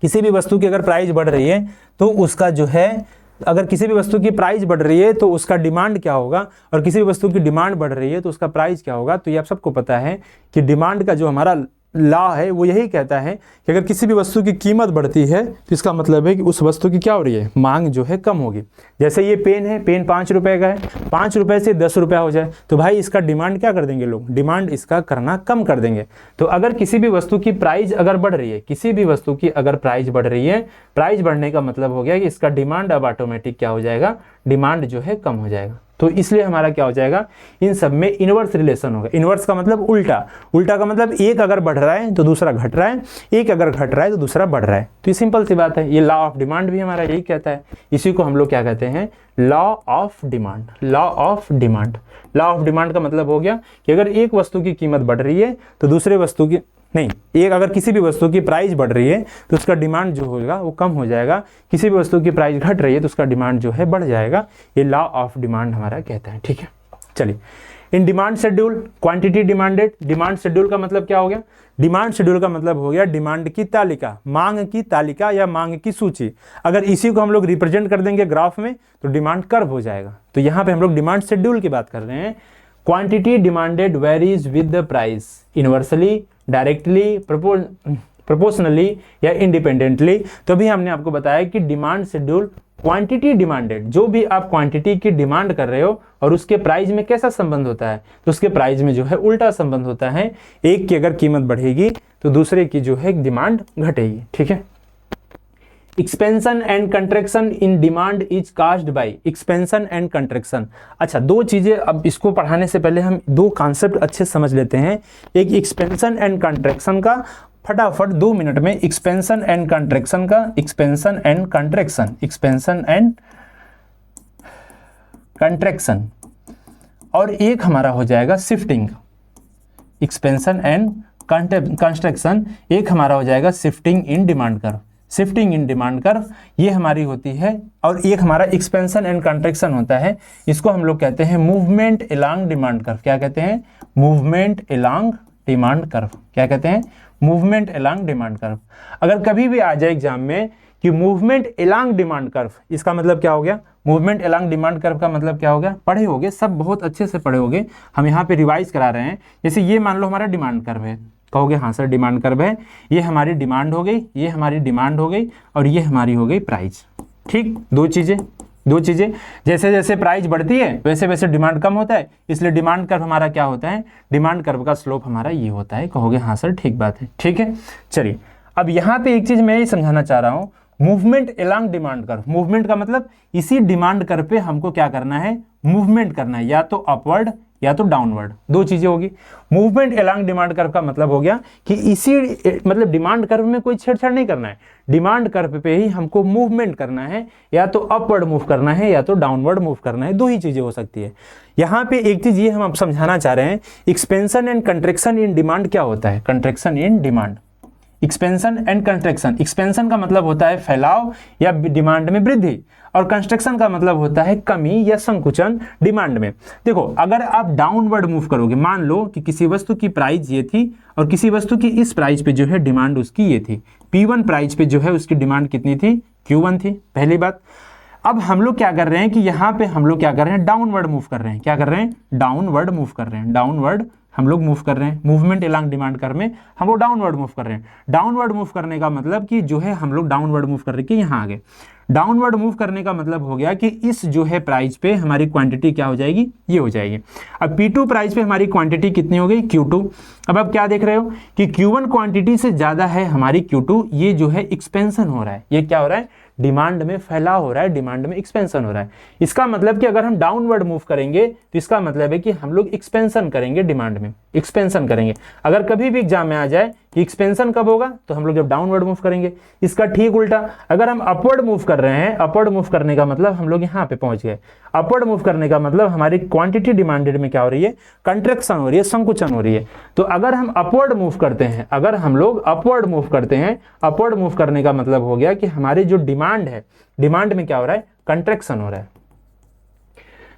किसी भी वस्तु की अगर प्राइस बढ़ रही है तो उसका जो है, अगर किसी भी वस्तु की प्राइस बढ़ रही है तो उसका डिमांड क्या होगा, और किसी भी वस्तु की डिमांड बढ़ रही है तो उसका प्राइस क्या होगा। तो ये आप सबको पता है कि डिमांड का जो हमारा लॉ है वो यही कहता है कि अगर किसी भी वस्तु की कीमत बढ़ती है तो इसका मतलब है कि उस वस्तु की क्या हो रही है, मांग जो है कम होगी। जैसे ये पेन है, पेन 5 रुपए का है, 5 रुपए से 10 रुपया हो जाए तो भाई इसका डिमांड क्या कर देंगे लोग, डिमांड इसका करना कम कर देंगे। तो अगर किसी भी वस्तु की प्राइस अगर बढ़ रही है, किसी भी वस्तु की अगर प्राइस बढ़ रही है, प्राइस बढ़ने का मतलब हो गया कि इसका डिमांड अब ऑटोमेटिक क्या हो जाएगा, डिमांड जो है कम हो जाएगा। तो इसलिए हमारा क्या हो जाएगा, इन सब में इनवर्स रिलेशन होगा। इनवर्स का मतलब उल्टा, उल्टा का मतलब एक अगर बढ़ रहा है तो दूसरा घट रहा है, एक अगर घट रहा है तो दूसरा बढ़ रहा है। तो ये सिंपल सी बात है, ये लॉ ऑफ डिमांड भी हमारा यही कहता है। इसी को हम लोग क्या कहते हैं, law of demand. Law of demand, law of demand का मतलब हो गया कि अगर एक वस्तु की कीमत बढ़ रही है तो दूसरे वस्तु की नहीं, एक अगर किसी भी वस्तु की प्राइस बढ़ रही है तो उसका डिमांड जो होगा वो कम हो जाएगा, किसी भी वस्तु की प्राइस घट रही है तो उसका डिमांड जो है बढ़ जाएगा। ये लॉ ऑफ डिमांड हमारा कहता है, ठीक है। चलिए, in demand schedule quantity demanded, demand schedule का मतलब क्या हो गया, डिमांड शेड्यूल का मतलब हो गया डिमांड की तालिका, मांग की तालिका या मांग की सूची। अगर इसी को हम लोग रिप्रेजेंट कर देंगे ग्राफ में तो डिमांड कर्व हो जाएगा। तो यहाँ पे हम लोग डिमांड शेड्यूल की बात कर रहे हैं। Quantity demanded varies with the price, inversely, directly, proportionally या इंडिपेंडेंटली। तो भी हमने आपको बताया कि डिमांड शेड्यूल क्वांटिटी डिमांडेड, जो भी आप क्वांटिटी की डिमांड कर रहे हो और उसके प्राइस में कैसा संबंध होता है, तो उसके प्राइस में जो है उल्टा संबंध होता है। एक की अगर कीमत बढ़ेगी तो दूसरे की जो है डिमांड घटेगी। ठीक है, expansion and contraction in demand is caused bye expansion and contraction. अच्छा, दो चीजें, अब इसको पढ़ाने से पहले हम दो कॉन्सेप्ट अच्छे से समझ लेते हैं। एक एक्सपेंशन एंड कंट्रैक्शन का, फटाफट 2 मिनट में एक्सपेंशन एंड कंट्रैक्शन का, expansion and contraction, expansion and contraction, और एक हमारा हो जाएगा शिफ्टिंग, एक्सपेंशन एंड कंस्ट्रक्शन, एक हमारा हो जाएगा shifting in demand curve. Shifting in demand curve ये हमारी होती है, और एक हमारा एक्सपेंशन एंड कंट्रैक्शन होता है। इसको हम लोग कहते हैं मूवमेंट अलोंग डिमांड कर्व। क्या कहते हैं? Movement along demand curve. क्या कहते हैं? Movement along demand curve. अगर कभी भी आ जाए एग्जाम में कि मूवमेंट अलोंग डिमांड कर्व, इसका मतलब क्या हो गया? मूवमेंट अलोंग डिमांड कर्व का मतलब क्या हो गया? पढ़े होगे सब, बहुत अच्छे से पढ़े होगे, हम यहाँ पे रिवाइज करा रहे हैं। जैसे ये मान लो हमारा डिमांड कर्व है, कहोगे हाँ सर डिमांड कर्व है, ये हमारी डिमांड हो गई, ये हमारी डिमांड हो गई, और ये हमारी हो गई प्राइस। ठीक, दो चीजें, जैसे जैसे प्राइस बढ़ती है वैसे वैसे डिमांड कम होता है, इसलिए डिमांड कर्व हमारा क्या होता है? डिमांड कर्व का स्लोप हमारा ये होता है। कहोगे हाँ सर ठीक बात है। ठीक है, चलिए अब यहाँ पे एक चीज मैं ये समझाना चाह रहा हूँ, movement along demand curve. Movement का मतलब इसी डिमांड कर्व पे हमको क्या करना है? मूवमेंट करना है, या तो अपवर्ड या तो डाउनवर्ड, दो चीजें होगी। मूवमेंट अलोंग डिमांड कर्व का मतलब हो गया कि इसी मतलब डिमांड कर्व में कोई छेड़छाड़ नहीं करना है, डिमांड कर्व पे ही हमको मूवमेंट करना है, या तो अपवर्ड मूव करना है या तो डाउनवर्ड मूव करना है, दो ही चीजें हो सकती है। यहाँ पे एक चीज ये हम अब समझाना चाह रहे हैं, expansion and contraction in demand क्या होता है? Contraction in demand, expansion and contraction. Expansion का मतलब होता है फैलाव या डिमांड में वृद्धि, और कंस्ट्रक्शन का मतलब होता है कमी या संकुचन डिमांड में। देखो, अगर आप डाउनवर्ड मूव करोगे, मान लो कि किसी वस्तु की प्राइस ये थी और किसी वस्तु की इस प्राइस पे जो है डिमांड उसकी ये थी, P1 प्राइस पे जो है उसकी डिमांड कितनी थी? Q1 थी, पहली बात। अब हम लोग क्या कर रहे हैं कि यहाँ पे हम लोग क्या कर रहे हैं? डाउनवर्ड मूव कर रहे हैं। क्या कर रहे हैं? डाउनवर्ड मूव कर रहे हैं, डाउनवर्ड हम लोग मूव कर रहे हैं। मूवमेंट अलोंग डिमांड कर्व में हम लोग डाउनवर्ड मूव कर रहे हैं। डाउनवर्ड मूव करने का मतलब कि जो है हम लोग डाउनवर्ड मूव कर रहे हैं कि यहाँ आगे। डाउनवर्ड मूव करने का मतलब हो गया कि इस जो है प्राइस पे हमारी क्वांटिटी क्या हो जाएगी? ये हो जाएगी। अब P2 प्राइस पे हमारी क्वांटिटी कितनी हो गई? Q2। अब आप क्या देख रहे हो कि Q1 क्वांटिटी से ज्यादा है हमारी Q2, ये जो है एक्सपेंशन हो रहा है। ये क्या हो रहा है? डिमांड में फैलाव हो रहा है, डिमांड में एक्सपेंशन हो रहा है। इसका मतलब कि अगर हम डाउनवर्ड मूव करेंगे तो इसका मतलब है कि हम लोग एक्सपेंशन करेंगे, डिमांड में एक्सपेंशन करेंगे। अगर कभी भी एग्जाम में आ जाए कि एक्सपेंशन कब होगा, तो हम लोग जब डाउनवर्ड मूव करेंगे। इसका ठीक उल्टा, अगर हम अपवर्ड मूव कर रहे हैं, अपवर्ड मूव करने का मतलब हम लोग यहाँ पे पहुंच गए। अपवर्ड मूव करने का मतलब हमारी क्वांटिटी डिमांडेड में क्या हो रही है? कंट्रैक्शन हो रही है, संकुचन हो रही है। तो अगर हम अपवर्ड मूव करते हैं, अगर हम लोग अपवर्ड मूव करते हैं, अपवर्ड मूव करने का मतलब हो गया कि हमारी जो डिमांड है, डिमांड में क्या हो रहा है? कंट्रैक्शन हो रहा है।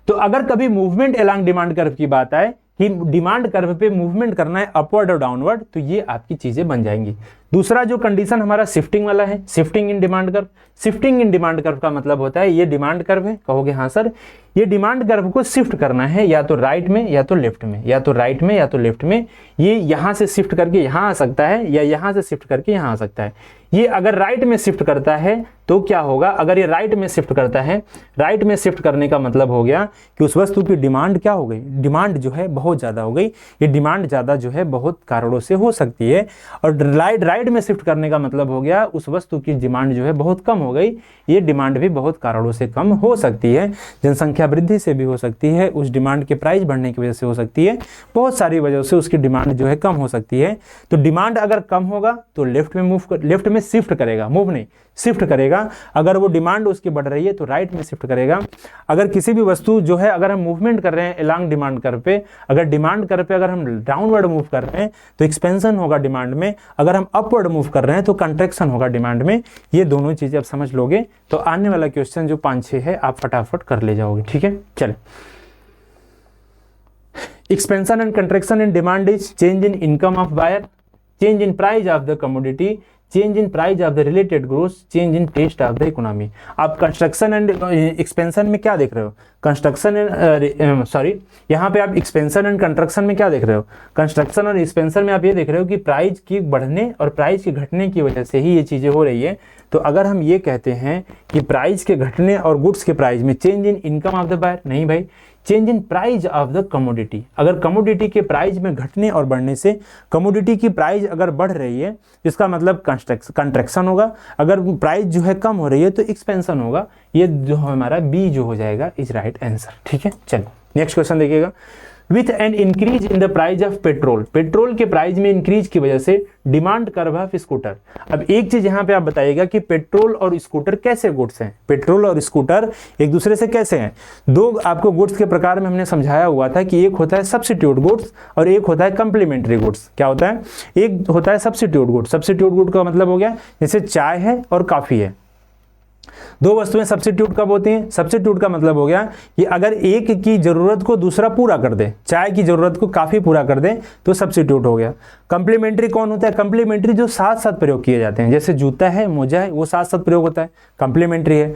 तो अगर कभी मूवमेंट अलोंग डिमांड कर्व की बात आए कि डिमांड कर्व पे मूवमेंट करना है अपवर्ड और डाउनवर्ड, तो ये आपकी चीजें बन जाएंगी। दूसरा जो कंडीशन हमारा शिफ्टिंग वाला है, shifting in demand curve. Shifting in demand curve का मतलब होता है ये डिमांड कर्व है, कहोगे हाँ सर, ये डिमांड कर्व को शिफ्ट करना है या तो राइट में या तो लेफ्ट में, या तो राइट में या तो लेफ्ट में। ये यहां से शिफ्ट करके यहां आ सकता है या यहां से शिफ्ट करके यहां आ सकता है। ये अगर राइट में शिफ्ट करता है तो क्या होगा? अगर ये राइट में शिफ्ट करता है, राइट में शिफ्ट करने का मतलब हो गया कि उस वस्तु की डिमांड क्या हो गई? डिमांड जो है बहुत ज्यादा हो गई। ये डिमांड ज्यादा जो है बहुत कारणों से हो सकती है। और राइट में शिफ्ट करने का मतलब हो गया उस वस्तु की डिमांड जो है बहुत कम हो गई। ये डिमांड भी बहुत कारणों से कम हो सकती है, जनसंख्या वृद्धि से भी हो सकती है, उस डिमांड के प्राइस बढ़ने की वजह से हो सकती है, बहुत सारी वजहों से उसकी डिमांड जो है कम हो सकती है। तो डिमांड अगर कम होगा तो लेफ्ट में शिफ्ट करेगा, मूव नहीं शिफ्ट करेगा। अगर वो डिमांड उसकी बढ़ रही है तो राइट में शिफ्ट करेगा। अगर किसी भी वस्तु जो है, अगर हम मूवमेंट कर रहे हैं अलोंग डिमांड कर्व पे, अगर डिमांड कर्व पे अगर हम डाउनवर्ड मूव कर रहे हैं तो एक्सपेंशन होगा डिमांड में, अगर हम अपवर्ड मूव कर रहे हैं तो कंट्रैक्शन होगा डिमांड में। ये दोनों चीजें आप समझ लोगे तो आने वाला क्वेश्चन जो 5-6 है आप फटाफट कर ले जाओगे। ठीक है, चले। Expansion and contraction in demand is change in income of buyer, change in price of the commodity, change in price of the related growth, change in taste of the economy. आप कंस्ट्रक्शन एंड एक्सपेंशन में क्या देख रहे हो? Construction and यहाँ पे आप expansion and construction में क्या देख रहे हो? कंस्ट्रक्शन और एक्सपेंशन में आप ये देख रहे हो कि प्राइस की बढ़ने और प्राइस के घटने की वजह से ही ये चीजें हो रही है। तो अगर हम ये कहते हैं कि प्राइस के घटने और गुड्स के प्राइस में change in income of the buyer, नहीं भाई, change in price of the commodity, अगर कमोडिटी के प्राइस में घटने और बढ़ने से कमोडिटी की प्राइस अगर बढ़ रही है इसका मतलब कंट्रैक्शन होगा, अगर प्राइस जो है कम हो रही है तो एक्सपेंशन होगा। ये जो हमारा बी जो हो जाएगा इज राइट आंसर। ठीक है, चलिए नेक्स्ट क्वेश्चन देखिएगा। With an increase in the price of petrol, petrol के प्राइस में इंक्रीज की वजह से डिमांड कर्व ऑफ स्कूटर। अब एक चीज यहाँ पे आप बताइएगा कि पेट्रोल और स्कूटर कैसे गुड्स हैं, पेट्रोल और स्कूटर एक दूसरे से कैसे हैं। दो आपको गुड्स के प्रकार में हमने समझाया हुआ था कि एक होता है सब्स्टिट्यूट गुड्स और एक होता है कंप्लीमेंट्री गुड्स। क्या होता है, एक होता है सब्स्टिट्यूट गुड्स, सब्स्टिट्यूट गुड का मतलब हो गया जैसे चाय है और कॉफी है, दो वस्तुएं सब्स्टिट्यूट कब होती हैं, सब्स्टिट्यूट का मतलब हो गया कि अगर एक की जरूरत को दूसरा पूरा कर दे, चाय की जरूरत को काफी पूरा कर दे तो सब्स्टिट्यूट हो गया। कंप्लीमेंट्री कौन होता है, कंप्लीमेंट्री जो साथ साथ प्रयोग किए जाते हैं, जैसे जूता है मोजा है वो साथ साथ प्रयोग होता है, कंप्लीमेंट्री है।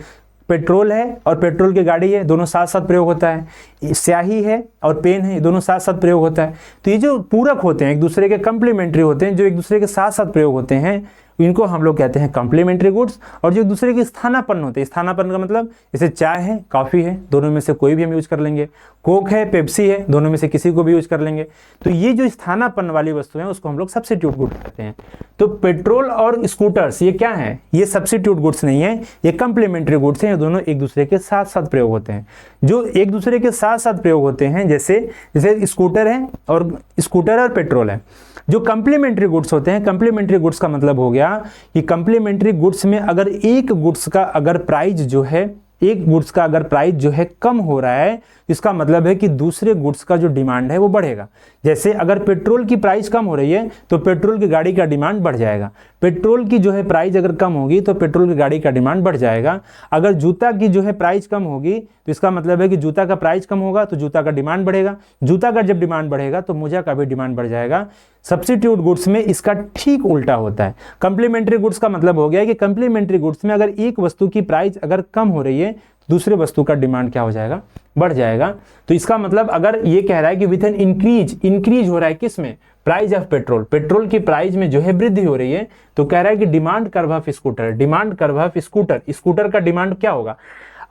पेट्रोल है और पेट्रोल की गाड़ी है, दोनों साथ साथ प्रयोग होता है। स्याही है और पेन है, दोनों साथ साथ प्रयोग होता है। तो ये जो पूरक होते हैं एक दूसरे के, कंप्लीमेंट्री होते हैं, जो एक दूसरे के साथ साथ प्रयोग होते हैं, इनको हम लोग कहते हैं कंप्लीमेंट्री गुड्स। और जो एक दूसरे के स्थानापन्न होते हैं, स्थानापन्न का मतलब जैसे चाय है कॉफी है, दोनों में से कोई भी हम यूज कर लेंगे, कोक है पेप्सी है, दोनों में से किसी को भी यूज कर लेंगे। तो ये जो स्थानापन्न वाली वस्तु है उसको हम लोग सब्स्टिट्यूट गुड कहते हैं। तो पेट्रोल और स्कूटर्स ये क्या है, ये सब्स्टिट्यूट गुड्स नहीं है, ये कंप्लीमेंट्री गुड्स हैं। ये दोनों एक दूसरे के साथ साथ प्रयोग होते हैं। जो एक दूसरे के साथ साथ प्रयोग होते हैं जैसे स्कूटर है और पेट्रोल है। जो कंप्लीमेंट्री गुड्स होते हैं, कंप्लीमेंट्री गुड्स का मतलब हो गया कि कंप्लीमेंट्री गुड्स में अगर एक गुड्स का अगर प्राइस जो है, एक गुड्स का अगर प्राइस जो है कम हो रहा है, इसका मतलब है कि दूसरे गुड्स का जो डिमांड है वो बढ़ेगा। जैसे अगर पेट्रोल की प्राइस कम हो रही है तो पेट्रोल की गाड़ी का डिमांड बढ़ जाएगा। पेट्रोल की जो है प्राइस अगर कम होगी तो पेट्रोल की गाड़ी का डिमांड बढ़ जाएगा। अगर जूता की जो है प्राइस कम होगी तो इसका मतलब है कि जूता का प्राइस कम होगा तो जूता का डिमांड बढ़ेगा। जूता का जब डिमांड बढ़ेगा तो मोजा का भी डिमांड बढ़ जाएगा। सब्स्टिट्यूट गुड्स में इसका ठीक उल्टा होता है। कंप्लीमेंट्री गुड्स का मतलब हो गया कि कंप्लीमेंट्री गुड्स में अगर एक वस्तु की प्राइस अगर कम हो रही है तो दूसरे वस्तु का डिमांड क्या हो जाएगा, बढ़ जाएगा। तो इसका मतलब अगर ये कह रहा है कि विथ एन इंक्रीज हो रहा है किसमें, प्राइस ऑफ पेट्रोल, पेट्रोल की प्राइस में जो है वृद्धि हो रही है, तो कह रहा है कि demand curve of scooter, demand curve of scooter का डिमांड क्या होगा।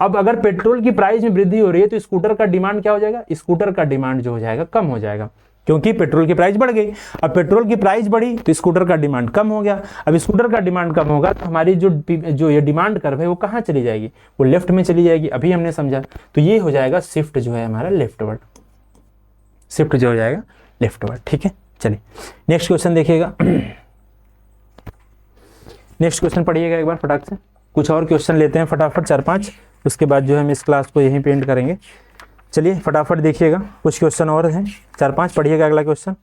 अब अगर पेट्रोल की प्राइस में वृद्धि हो रही है तो स्कूटर का डिमांड क्या हो जाएगा, स्कूटर का डिमांड जो हो जाएगा कम हो जाएगा, क्योंकि पेट्रोल की प्राइस बढ़ गई। अब पेट्रोल की प्राइस बढ़ी तो स्कूटर का डिमांड कम हो गया। अब स्कूटर का डिमांड कम होगा तो हमारी जो ये डिमांड कर्व है वो कहाँ चली जाएगी, वो लेफ्ट में चली जाएगी। अभी हमने समझा। तो ये हो जाएगा शिफ्ट जो है हमारा लेफ्टवर्ड, शिफ्ट जो हो जाएगा लेफ्टवर्ड। ठीक है, चलिए नेक्स्ट क्वेश्चन देखिएगा। नेक्स्ट क्वेश्चन पढ़िएगा एक बार फटाक से। कुछ और क्वेश्चन लेते हैं फटाफट 4-5, उसके बाद जो है हम इस क्लास को यहीं पे एंड करेंगे। चलिए फटाफट देखिएगा, कुछ क्वेश्चन और हैं 4-5, पढ़िएगा अगला क्वेश्चन।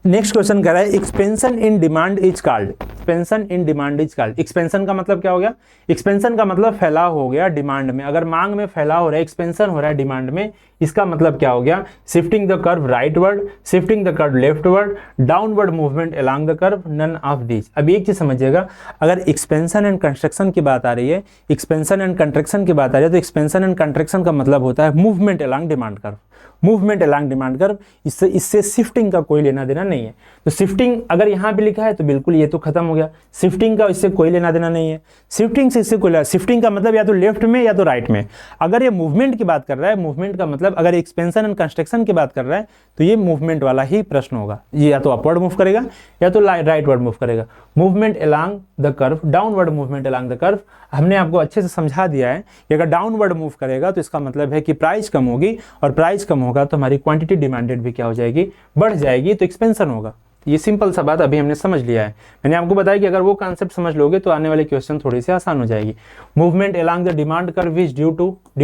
नेक्स्ट क्वेश्चन कह रहा है expansion in demand is called, expansion in demand is called. Expansion का मतलब क्या हो गया, एक्सपेंशन का मतलब फैलाव हो गया डिमांड में। अगर मांग में फैलाव हो रहा है, एक्सपेंशन हो रहा है डिमांड में, इसका मतलब क्या हो गया, shifting the curve rightward, shifting the curve leftward, downward movement along the curve, none of these. अब एक चीज समझिएगा, अगर एक्सपेंशन एंड कंस्ट्रक्शन की बात आ रही है, एक्सपेंशन एंड कंट्रैक्शन की बात आ रही है, तो एक्सपेंशन एंड कंट्रैक्शन का मतलब होता है movement along demand curve, movement along demand curve. इससे शिफ्टिंग का कोई लेना देना नहीं है। तो शिफ्टिंग अगर यहाँ पे लिखा है तो बिल्कुल ये तो खत्म हो गया, शिफ्टिंग का इससे कोई लेना देना नहीं है। शिफ्टिंग से इससे कोई लेना, शिफ्टिंग का मतलब या तो लेफ्ट में या तो राइट में। अगर ये मूवमेंट की बात कर रहा है, मूवमेंट का मतलब अगर एक्सपेंशन एंड कंस्ट्रक्शन की बात कर रहा है तो ये मूवमेंट वाला ही प्रश्न होगा। ये या तो अपवर्ड मूव करेगा या तो राइटवर्ड मूव करेगा। Movement along the curve, downward movement along the curve. हमने आपको अच्छे से समझा दिया है कि अगर डाउनवर्ड मूव करेगा तो इसका मतलब है कि प्राइस कम होगी, और प्राइस कम होगा तो हमारी क्वांटिटी डिमांडेड भी क्या हो जाएगी, बढ़ जाएगी, तो एक्सपेंशन होगा। ये सिंपल सा बात अभी हमने समझ लिया है। मैंने आपको बताया कि अगर वो कॉन्सेप्ट समझ लोगे तो आने वाले क्वेश्चन थोड़ी सी आसान हो जाएगी। Movement along the demand curve is due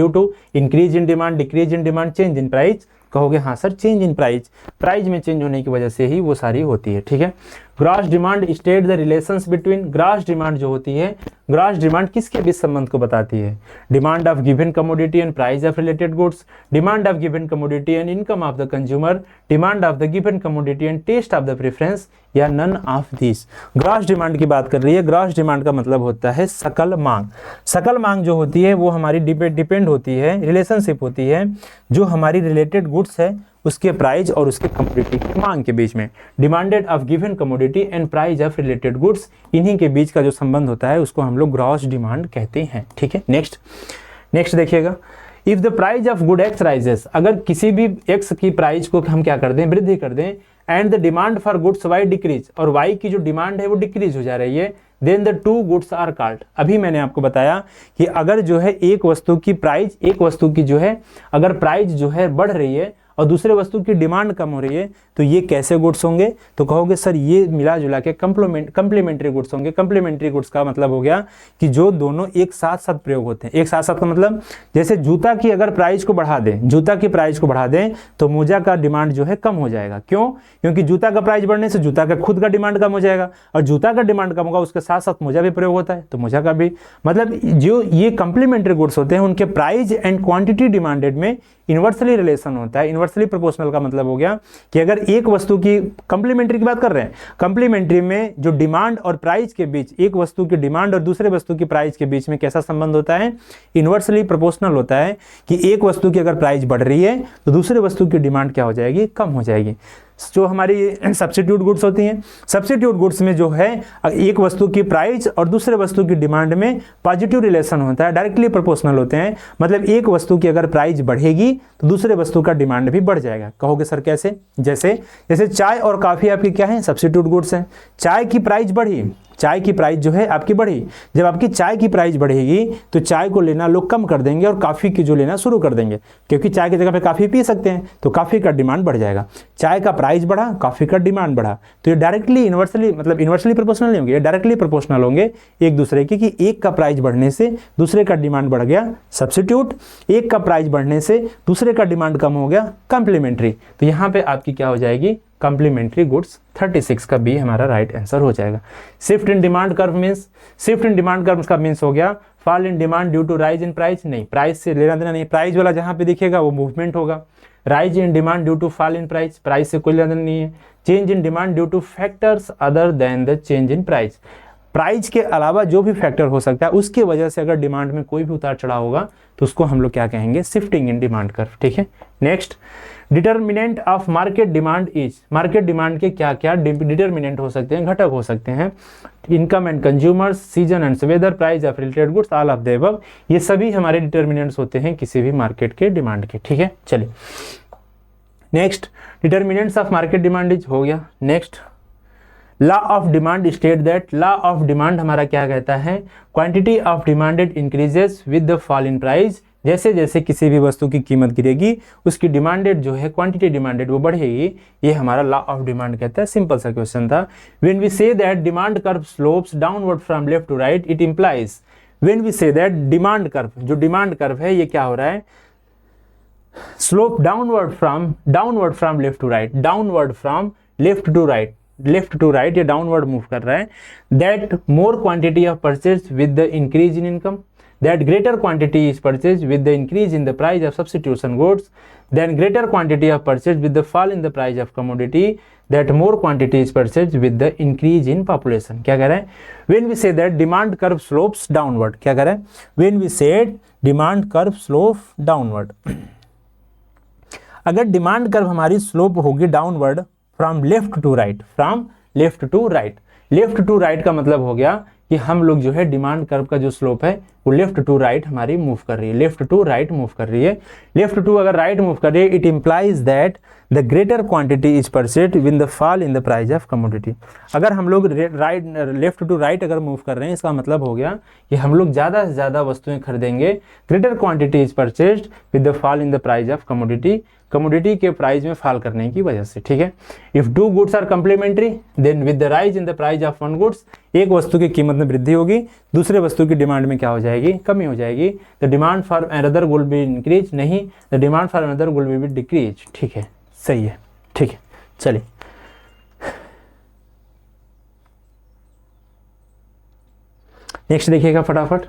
to increase in demand, decrease in demand, change in price. कहोगे हाँ sir change in price, price में चेंज होने की वजह से ही वो सारी होती है। ठीक है, gross demand state the relations between, gross demand जो होती है, ग्रॉस डिमांड किसके बीच संबंध को बताती है, demand of given commodity and price of related goods, demand of given commodity and income of the consumer, demand of the given commodity and taste of the preference, या none of this. Gross demand की बात कर रही है। Gross demand का मतलब होता है सकल मांग। सकल मांग जो होती है वो हमारी डिपेंड होती है, रिलेशनशिप होती है जो हमारी रिलेटेड गुड्स है उसके प्राइस और उसके कमोडिटी मांग के बीच में। Demanded of given commodity and price of related goods, इन्हीं के बीच का जो संबंध होता है उसको हम लोग ग्रॉस डिमांड कहते हैं। ठीक है, नेक्स्ट देखिएगा, if the price of good x rises, अगर किसी भी एक्स की प्राइस को हम क्या कर दें, वृद्धि कर दें, and the demand for goods Y decrease, और वाई की जो डिमांड है वो डिक्रीज हो जा रही है, then the two goods are called. अभी मैंने आपको बताया कि अगर जो है एक वस्तु की जो है अगर प्राइस जो है बढ़ रही है और दूसरे वस्तु की डिमांड कम हो रही है तो ये कैसे गुड्स होंगे, तो कहोगे सर ये मिला जुला के कंप्लीमेंट्री गुड्स होंगे। कंप्लीमेंट्री गुड्स का मतलब हो गया कि जो दोनों एक साथ साथ प्रयोग होते हैं। एक साथ साथ का मतलब जैसे जूता की अगर प्राइस को बढ़ा दें तो मोजा का डिमांड जो है कम हो जाएगा। क्यों? क्योंकि जूता का प्राइस बढ़ने से जूता का खुद का डिमांड कम हो जाएगा, और जूता का डिमांड कम होगा उसके साथ साथ मोजा भी प्रयोग होता है तो मोजा का भी, मतलब जो ये कंप्लीमेंट्री गुड्स होते हैं उनके प्राइस एंड क्वांटिटी डिमांडेड में इन्वर्सली रिलेशन होता है। इन्वर्सली प्रोपोर्शनल का मतलब हो गया कि अगर एक वस्तु की कंप्लीमेंट्री की बात कर रहे हैं, कंप्लीमेंट्री में जो डिमांड और प्राइस के बीच, एक वस्तु की डिमांड और दूसरे वस्तु की प्राइस के बीच में कैसा संबंध होता है, इन्वर्सली प्रोपोर्शनल होता है कि एक वस्तु की अगर प्राइस बढ़ रही है तो दूसरे वस्तु की डिमांड क्या हो जाएगी, कम हो जाएगी। जो हमारी सब्स्टिट्यूट गुड्स होती हैं, सब्स्टिट्यूट गुड्स में जो है एक वस्तु की प्राइस और दूसरे वस्तु की डिमांड में पॉजिटिव रिलेशन होता है, डायरेक्टली प्रोपोर्शनल होते हैं। मतलब एक वस्तु की अगर प्राइस बढ़ेगी तो दूसरे वस्तु का डिमांड भी बढ़ जाएगा। कहोगे सर कैसे? जैसे चाय और कॉफी आपकी क्या है, सब्स्टिट्यूट गुड्स हैं। चाय की प्राइस बढ़ी, चाय की प्राइस जो है आपकी बढ़ी, जब आपकी चाय की प्राइस बढ़ेगी तो चाय को लेना लोग कम कर देंगे और कॉफ़ी की जो लेना शुरू कर देंगे, क्योंकि चाय की जगह पे कॉफ़ी पी सकते हैं तो कॉफ़ी का डिमांड बढ़ जाएगा। चाय का प्राइस बढ़ा, कॉफ़ी का डिमांड बढ़ा, तो ये डायरेक्टली इन्वर्सली प्रोपोर्शनल नहीं होंगे, ये डायरेक्टली प्रोपोर्शनल होंगे एक दूसरे के, कि एक का प्राइस बढ़ने से दूसरे का डिमांड बढ़ गया सब्स्टिट्यूट, एक का प्राइस बढ़ने से दूसरे का डिमांड कम हो गया कंप्लीमेंट्री। तो यहाँ पे आपकी क्या हो जाएगी, कंप्लीमेंट्री गुड्स। 36 का बी हमारा राइट आंसर हो जाएगा। शिफ्ट इन डिमांड कर्व का मीन्स हो गया fall in demand due to rise in price. नहीं, प्राइस से लेना देना नहीं, प्राइस वाला जहां पे दिखेगा वो मूवमेंट होगा। Rise in demand due to fall in price, price से कोई लेना देना नहीं है। Change in demand due to factors other than the change in price, price के अलावा जो भी फैक्टर हो सकता है उसके वजह से अगर डिमांड में कोई भी उतार चढ़ाव होगा तो उसको हम लोग क्या कहेंगे, शिफ्टिंग इन डिमांड कर्व। ठीक है, next, determinant of market demand is, market demand के क्या क्या डिटर्मिनेंट हो सकते हैं, घटक हो सकते हैं। Income and consumers, season and weather, price of related goods, all of the above, ये सभी हमारे डिटर्मिनेंट्स होते हैं किसी भी मार्केट के डिमांड के। ठीक है, चलिए next, determinants of market demand is हो गया। Next, law of demand state that, law of demand हमारा क्या कहता है, quantity of demanded increases with the fall in price, जैसे जैसे किसी भी वस्तु की कीमत गिरेगी उसकी डिमांडेड जो है क्वांटिटी डिमांडेड वो बढ़ेगी, ये हमारा लॉ ऑफ डिमांड कहता है। सिंपल सा क्वेश्चन था। When we say that demand curve slopes downward from left to right, it implies, when we say that demand curve, जो डिमांड कर्व है ये क्या हो रहा है, slope downward from left to right, downward from left to right, ये downward move कर रहा है। That more quantity of purchase with the increase in income, that greater quantity is purchased with the increase in the price of substitution goods, then greater quantity of purchase with the fall in the price of commodity, that more quantity is purchased with the increase in population। क्या कह रहा है, when we say that demand curve slopes downward, क्या कह रहा है, when we said demand curve slope downward, अगर demand curve हमारी स्लोप होगी downward from left to right, left to right का मतलब हो गया कि हम लोग जो है डिमांड कर्व का जो स्लोप है वो लेफ्ट टू राइट हमारी मूव कर रही है, लेफ्ट टू राइट मूव कर रही है। लेफ्ट टू अगर राइट मूव कर रही है, it implies that the greater quantity is purchased with the fall in the price of commodity. अगर हम लोग लेफ्ट टू राइट अगर मूव कर रहे हैं, इसका मतलब हो गया कि हम लोग ज़्यादा से ज़्यादा वस्तुएं खरीदेंगे, greater quantity is purchased with the fall in the price of commodity, commodity के प्राइस में फॉल करने की वजह से। ठीक है, if two goods are complementary then with the rise in the price of one goods, एक वस्तु की कीमत में वृद्धि होगी, दूसरे वस्तु की डिमांड में क्या हो जाएगी, कमी हो जाएगी। The demand for another will be increase, नहीं, the demand for another will be decrease. ठीक है, सही है, ठीक है, चलिए नेक्स्ट देखिएगा फटाफट।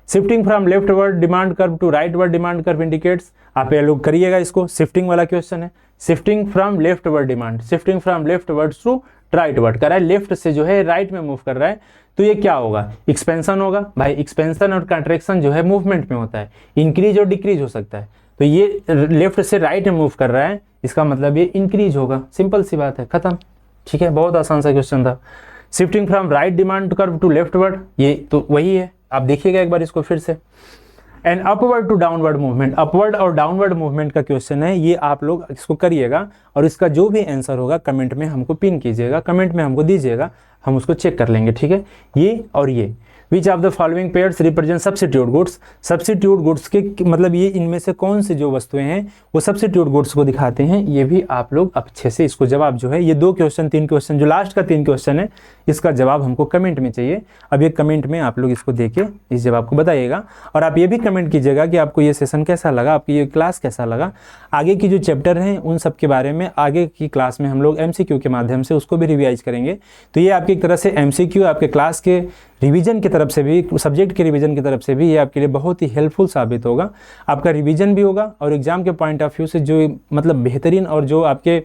Shifting from leftward demand curve to rightward demand curve indicates, आप ये लोग करिएगा इसको, शिफ्टिंग वाला क्वेश्चन है। Shifting from leftward demand, shifting from leftward to rightward कर रहा है, लेफ्ट से जो है राइट में मूव कर रहा है, तो ये क्या होगा, एक्सपेंशन होगा। भाई एक्सपेंशन और कंट्रैक्शन जो है मूवमेंट में होता है, इंक्रीज और डिक्रीज हो सकता है। तो ये लेफ्ट से राइट में मूव कर रहा है, इसका मतलब ये इंक्रीज होगा, सिंपल सी बात है, खत्म। ठीक है, बहुत आसान सा क्वेश्चन था। Shifting from right demand curve to leftward, ये तो वही है, आप देखिएगा एक बार इसको फिर से। And upward to downward movement, upward और डाउनवर्ड मूवमेंट का क्वेश्चन है, ये आप लोग इसको करिएगा और इसका जो भी आंसर होगा कमेंट में हमको पिन कीजिएगा, कमेंट में हमको दीजिएगा, हम उसको चेक कर लेंगे। ठीक है, ये और ये which of the following pairs represent substitute goods, substitute goods के मतलब ये इनमें से कौन सी जो वस्तुएं हैं वो सब्स्टिट्यूट गुड्स को दिखाते हैं, ये भी आप लोग अच्छे से इसको जवाब जो है, ये 2 क्वेश्चन 3 क्वेश्चन जो लास्ट का 3 क्वेश्चन है, इसका जवाब हमको कमेंट में चाहिए। अब ये कमेंट में आप लोग इसको देके इस जवाब को बताइएगा और आप ये भी कमेंट कीजिएगा कि आपको ये सेशन कैसा लगा, आपकी ये क्लास कैसा लगा। आगे की जो चैप्टर हैं उन सब के बारे में आगे की क्लास में हम लोग MCQ के माध्यम से उसको भी रिवाइज करेंगे। तो ये आपकी एक तरह से MCQ आपके क्लास के रिवीजन की तरफ से भी, सब्जेक्ट के रिवीजन की तरफ से भी ये आपके लिए बहुत ही हेल्पफुल साबित होगा। आपका रिवीजन भी होगा और एग्जाम के पॉइंट ऑफ व्यू से जो मतलब बेहतरीन और जो आपके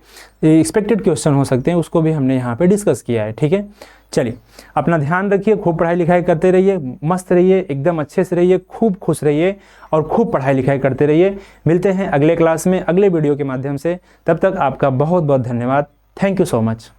एक्सपेक्टेड क्वेश्चन हो सकते हैं उसको भी हमने यहाँ पे डिस्कस किया है। ठीक है, चलिए अपना ध्यान रखिए, खूब पढ़ाई लिखाई करते रहिए, मस्त रहिए, एकदम अच्छे से रहिए, खूब खुश रहिए और खूब पढ़ाई लिखाई करते रहिए। मिलते हैं अगले क्लास में अगले वीडियो के माध्यम से, तब तक आपका बहुत बहुत धन्यवाद। Thank you so much.